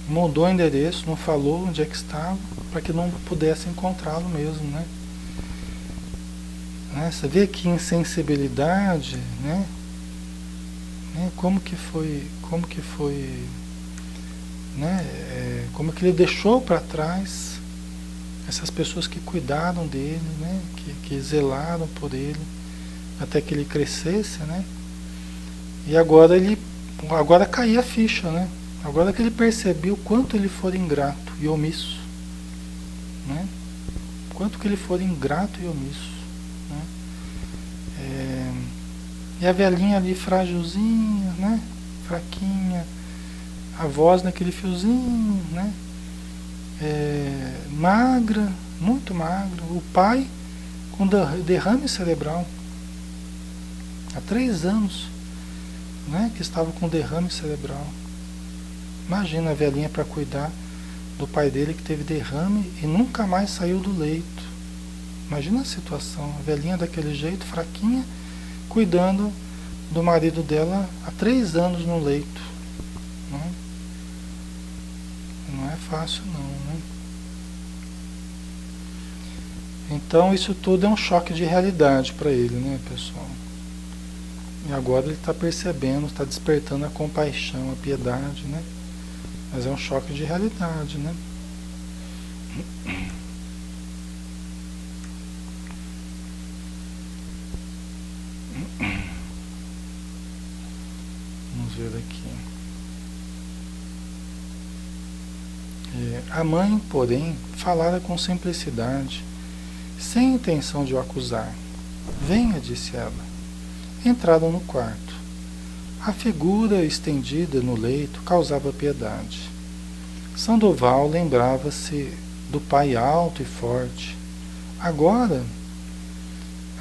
Mudou o endereço, não falou onde é que estava, para que não pudesse encontrá-lo mesmo, né? Você vê que insensibilidade, né? Como que foi, né? Como que ele deixou para trás essas pessoas que cuidaram dele, né? Que zelaram por ele até que ele crescesse, né? E agora caía a ficha, né? Agora que ele percebeu o quanto ele for ingrato e omisso, né? Quanto que ele for ingrato e omisso, né? E a velhinha ali frágilzinha, né? Fraquinha, a voz naquele fiozinho, né? Magra, muito magra. O pai com derrame cerebral. Há 3 anos, né? Que estava com derrame cerebral. Imagina a velhinha para cuidar do pai dele que teve derrame e nunca mais saiu do leito. Imagina a situação, a velhinha daquele jeito, fraquinha, cuidando do marido dela há 3 anos no leito. Não é fácil não, né? Então isso tudo é um choque de realidade para ele, né, pessoal? E agora ele está percebendo, está despertando a compaixão, a piedade, né? Mas é um choque de realidade, né? Vamos ver aqui. A mãe, porém, falara com simplicidade, sem intenção de o acusar. Venha, disse ela. Entraram no quarto. A figura estendida no leito causava piedade. Sandoval lembrava-se do pai alto e forte. Agora,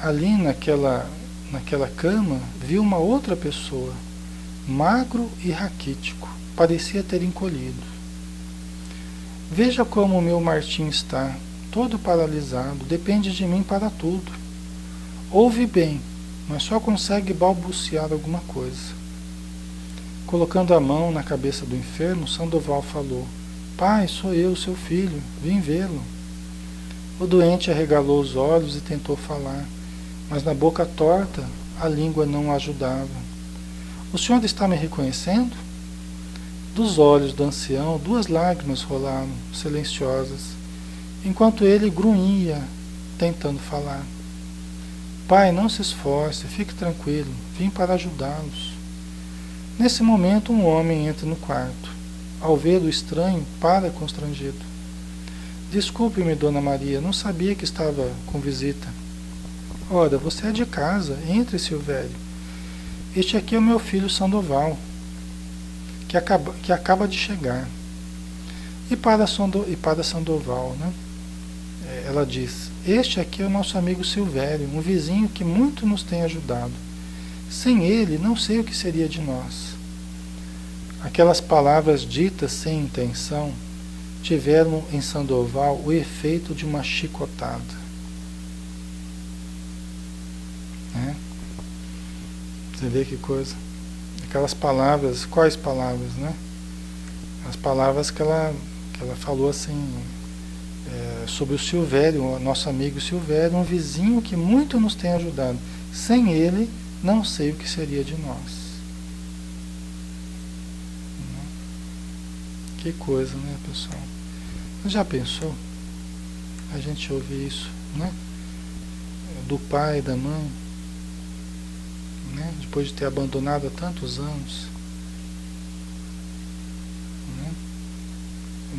ali naquela cama, viu uma outra pessoa, magro e raquítico, parecia ter encolhido. Veja como o meu Martim está, todo paralisado, depende de mim para tudo. Ouve bem, mas só consegue balbuciar alguma coisa. Colocando a mão na cabeça do enfermo, Sandoval falou: Pai, sou eu, seu filho, vim vê-lo. O doente arregalou os olhos e tentou falar, mas na boca torta a língua não o ajudava. O senhor está me reconhecendo? Dos olhos do ancião 2 lágrimas rolaram, silenciosas, enquanto ele grunhia, tentando falar. Pai, não se esforce, fique tranquilo, vim para ajudá-los. Nesse momento, um homem entra no quarto. Ao ver o estranho, para constrangido. Desculpe-me, Dona Maria, não sabia que estava com visita. Ora, você é de casa, entre, Silvério. Este aqui é o meu filho Sandoval, que acaba de chegar. E para Sandoval, né? Ela diz: Este aqui é o nosso amigo Silvério, um vizinho que muito nos tem ajudado. Sem ele, não sei o que seria de nós. Aquelas palavras ditas sem intenção tiveram em Sandoval o efeito de uma chicotada. Né? Você vê que coisa? Aquelas palavras, quais palavras, né? As palavras que ela falou assim, sobre o Silvério, o nosso amigo Silvério, um vizinho que muito nos tem ajudado. Sem ele, não sei o que seria de nós. Que coisa, né, pessoal? Já pensou? A gente ouve isso, né? Do pai e da mãe, né? Depois de ter abandonado há tantos anos. Né?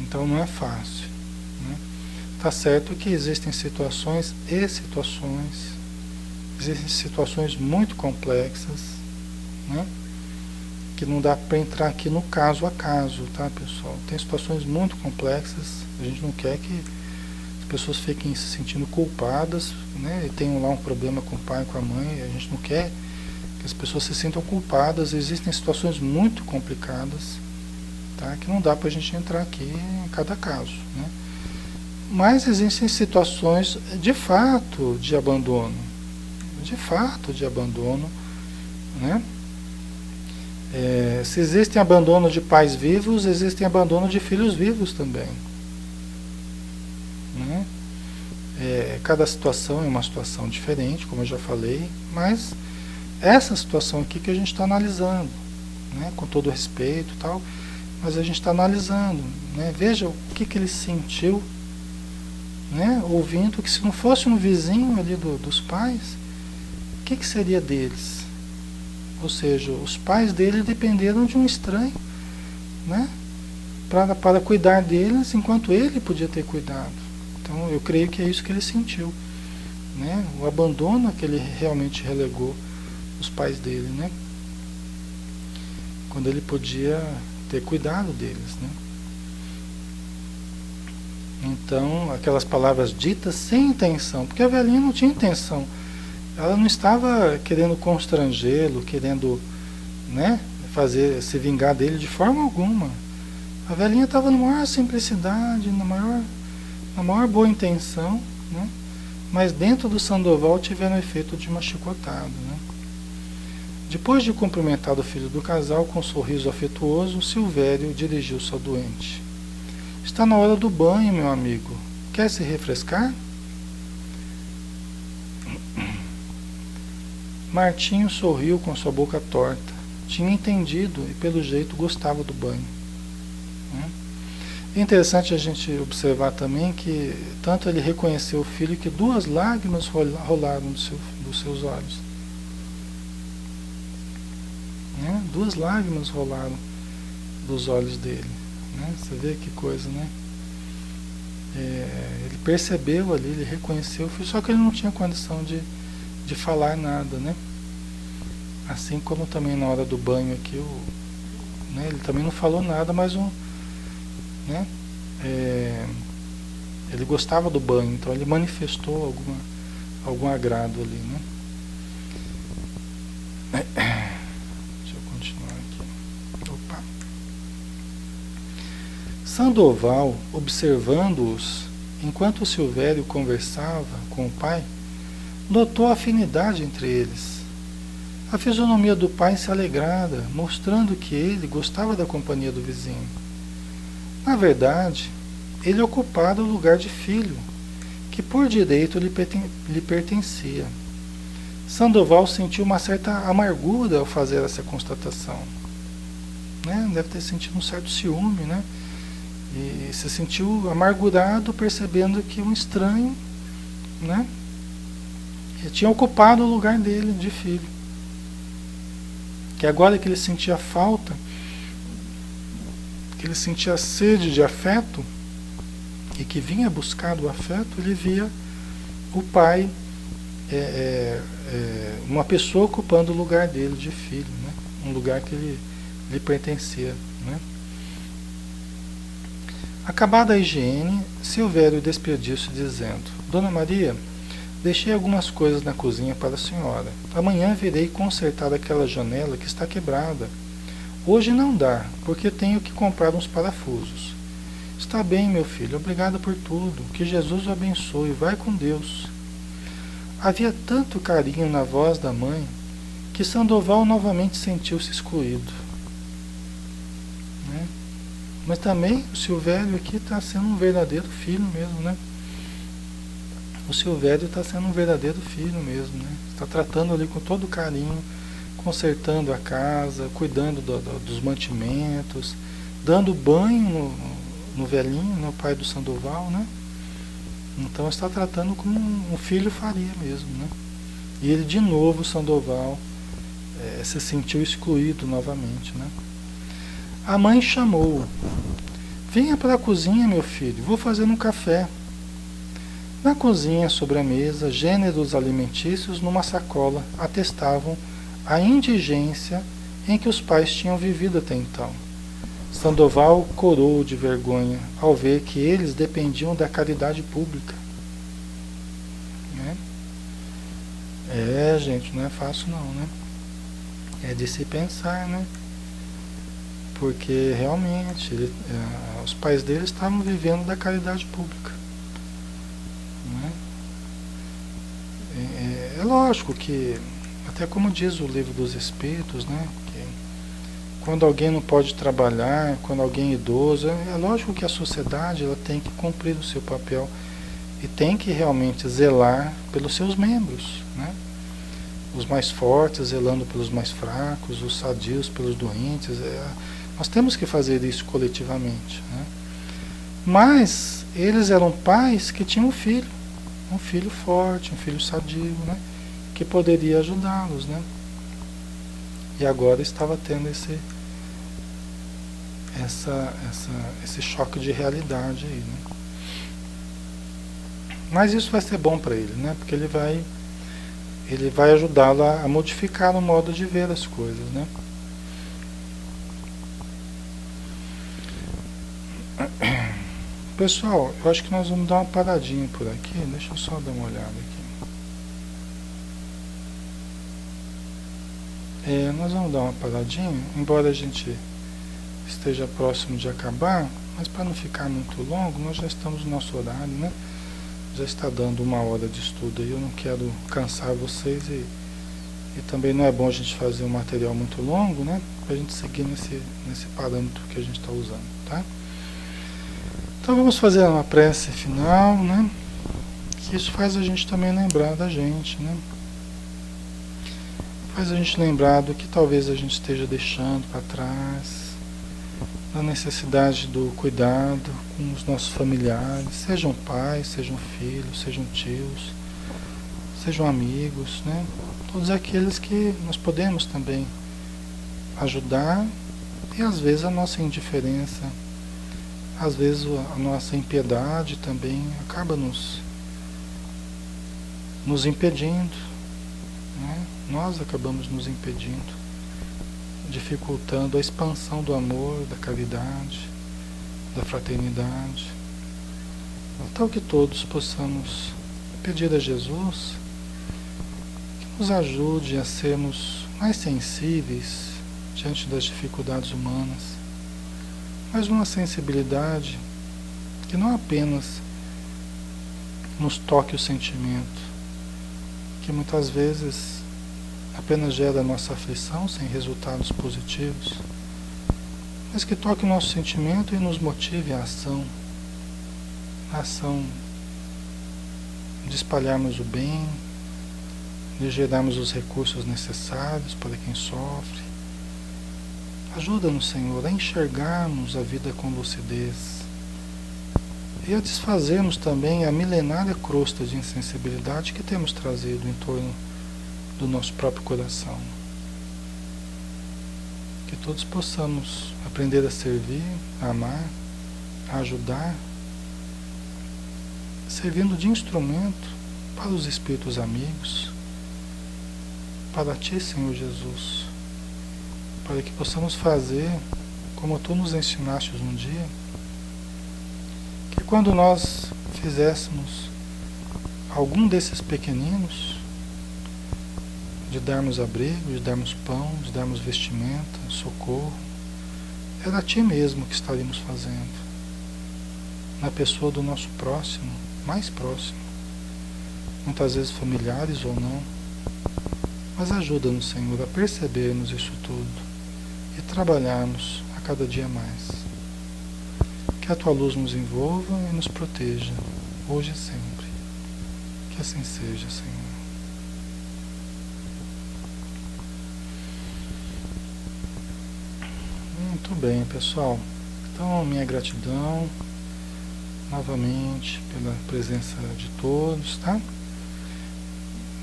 Então não é fácil. Né? Tá certo que existem situações e situações. Existem situações muito complexas, né? Que não dá para entrar aqui no caso a caso, tá, pessoal? Tem situações muito complexas, a gente não quer que as pessoas fiquem se sentindo culpadas, né? E tenham lá um problema com o pai, com a mãe, a gente não quer que as pessoas se sintam culpadas. Existem situações muito complicadas, tá? Que não dá para a gente entrar aqui em cada caso, né? Mas existem situações de fato de abandono, né? Se existem abandono de pais vivos, existem abandono de filhos vivos também. Né? Cada situação é uma situação diferente, como eu já falei, mas essa situação aqui que a gente está analisando, né? Com todo respeito e tal, mas a gente está analisando, né? Veja o que ele sentiu, né? Ouvindo que se não fosse um vizinho ali dos pais, o que seria deles? Ou seja, os pais dele dependeram de um estranho, né? Para cuidar deles, enquanto ele podia ter cuidado. Então, eu creio que é isso que ele sentiu, né? O abandono a que ele realmente relegou os pais dele, né? Quando ele podia ter cuidado deles, né? Então, aquelas palavras ditas sem intenção, porque a velhinha não tinha intenção. Ela não estava querendo constrangê-lo, querendo, né, se vingar dele de forma alguma. A velhinha estava na maior simplicidade, na maior boa intenção, né? Mas dentro do Sandoval tiveram o efeito de uma chicotada, né? Depois de cumprimentar o filho do casal com um sorriso afetuoso, Silvério dirigiu-se ao doente. Está na hora do banho, meu amigo. Quer se refrescar? Martinho sorriu com sua boca torta. Tinha entendido e, pelo jeito, gostava do banho. É interessante a gente observar também que tanto ele reconheceu o filho que 2 lágrimas rolaram dos seus olhos. 2 lágrimas rolaram dos olhos dele. Você vê que coisa, né? Ele percebeu ali, ele reconheceu o filho, só que ele não tinha condição de falar nada, né? Assim como também na hora do banho aqui, ele também não falou nada, mas né? Ele gostava do banho, então ele manifestou algum agrado ali, né? Deixa eu continuar aqui. Opa. Sandoval, observando-os, enquanto Silvério conversava com o pai, notou a afinidade entre eles. A fisionomia do pai se alegrara, mostrando que ele gostava da companhia do vizinho. Na verdade, ele ocupara o lugar de filho, que por direito lhe pertencia. Sandoval sentiu uma certa amargura ao fazer essa constatação. Deve ter sentido um certo ciúme, né? E se sentiu amargurado percebendo que um estranho, né, tinha ocupado o lugar dele de filho. Que agora que ele sentia falta, que ele sentia sede de afeto, e que vinha buscar o afeto, ele via o pai, uma pessoa ocupando o lugar dele de filho, né? Um lugar que lhe pertencia, né? Acabada a higiene, Silvério despediu-se dizendo: Dona Maria, deixei algumas coisas na cozinha para a senhora. Amanhã virei consertar aquela janela que está quebrada. Hoje não dá, porque tenho que comprar uns parafusos. Está bem, meu filho, obrigado por tudo. Que Jesus o abençoe. Vai com Deus. Havia tanto carinho na voz da mãe que Sandoval novamente sentiu-se excluído. Né? Mas também o Silvério aqui está sendo um verdadeiro filho mesmo, né? O Silvério está sendo um verdadeiro filho mesmo, né? Está tratando ali com todo carinho, consertando a casa, cuidando dos mantimentos, dando banho no velhinho, no pai do Sandoval, né? Então está tratando como um filho faria mesmo, né? E ele de novo, Sandoval, se sentiu excluído novamente, né? A mãe chamou-o. Venha para a cozinha, meu filho, vou fazer um café. Na cozinha, sobre a mesa, gêneros alimentícios numa sacola atestavam a indigência em que os pais tinham vivido até então. Sandoval corou de vergonha ao ver que eles dependiam da caridade pública. Né? Gente, não é fácil não, né? É de se pensar, né? Porque realmente os pais deles estavam vivendo da caridade pública. Né? É lógico que, até como diz o livro dos Espíritos, né? Quando alguém não pode trabalhar, quando alguém é idoso, é lógico que a sociedade ela tem que cumprir o seu papel e tem que realmente zelar pelos seus membros, né? Os mais fortes zelando pelos mais fracos, os sadios pelos doentes. Nós temos que fazer isso coletivamente, né? Mas eles eram pais que tinham um filho forte, um filho sadio, né? Que poderia ajudá-los, né? E agora estava tendo esse choque de realidade aí, né? Mas isso vai ser bom para ele, né? Porque ele vai ajudá-lo a modificar o modo de ver as coisas, né? Pessoal, eu acho que nós vamos dar uma paradinha por aqui. Deixa eu só dar uma olhada aqui. Nós vamos dar uma paradinha, embora a gente esteja próximo de acabar, mas para não ficar muito longo, nós já estamos no nosso horário, né? Já está dando 1 hora de estudo aí, eu não quero cansar vocês e também não é bom a gente fazer um material muito longo, né? Para a gente seguir nesse parâmetro que a gente está usando, tá? Então vamos fazer uma prece final, né? Que isso faz a gente também lembrar da gente, né? Faz a gente lembrar do que talvez a gente esteja deixando para trás, da necessidade do cuidado com os nossos familiares, sejam pais, sejam filhos, sejam tios, sejam amigos, né? Todos aqueles que nós podemos também ajudar, e às vezes a nossa indiferença, às vezes a nossa impiedade também acaba nos impedindo, né? Nós acabamos nos impedindo, dificultando a expansão do amor, da caridade, da fraternidade. Então que todos possamos pedir a Jesus que nos ajude a sermos mais sensíveis diante das dificuldades humanas, mas uma sensibilidade que não apenas nos toque o sentimento, que muitas vezes apenas gera nossa aflição sem resultados positivos, mas que toque o nosso sentimento e nos motive à ação, de espalharmos o bem, de gerarmos os recursos necessários para quem sofre. Ajuda-nos, Senhor, a enxergarmos a vida com lucidez e a desfazermos também a milenária crosta de insensibilidade que temos trazido em torno do nosso próprio coração. Que todos possamos aprender a servir, a amar, a ajudar, servindo de instrumento para os espíritos amigos, para Ti, Senhor Jesus, para que possamos fazer como Tu nos ensinaste um dia, que quando nós fizéssemos algum desses pequeninos, de darmos abrigo, de darmos pão, de darmos vestimenta, socorro, era a Ti mesmo que estaríamos fazendo, na pessoa do nosso próximo, mais próximo, muitas vezes familiares ou não, mas ajuda-nos, Senhor, a percebermos isso tudo e trabalharmos a cada dia mais. Que a Tua luz nos envolva e nos proteja, hoje e sempre. Que assim seja, Senhor. Muito bem, pessoal. Então, minha gratidão novamente pela presença de todos, tá?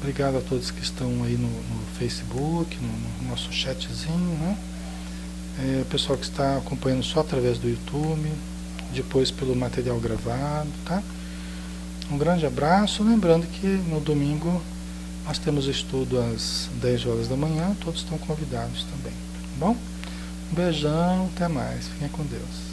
Obrigado a todos que estão aí no Facebook, no nosso chatzinho, né? O pessoal que está acompanhando só através do YouTube, depois pelo material gravado, tá? Um grande abraço, lembrando que no domingo nós temos estudo às 10 horas da manhã, todos estão convidados também, tá bom? Um beijão, até mais, fiquem com Deus.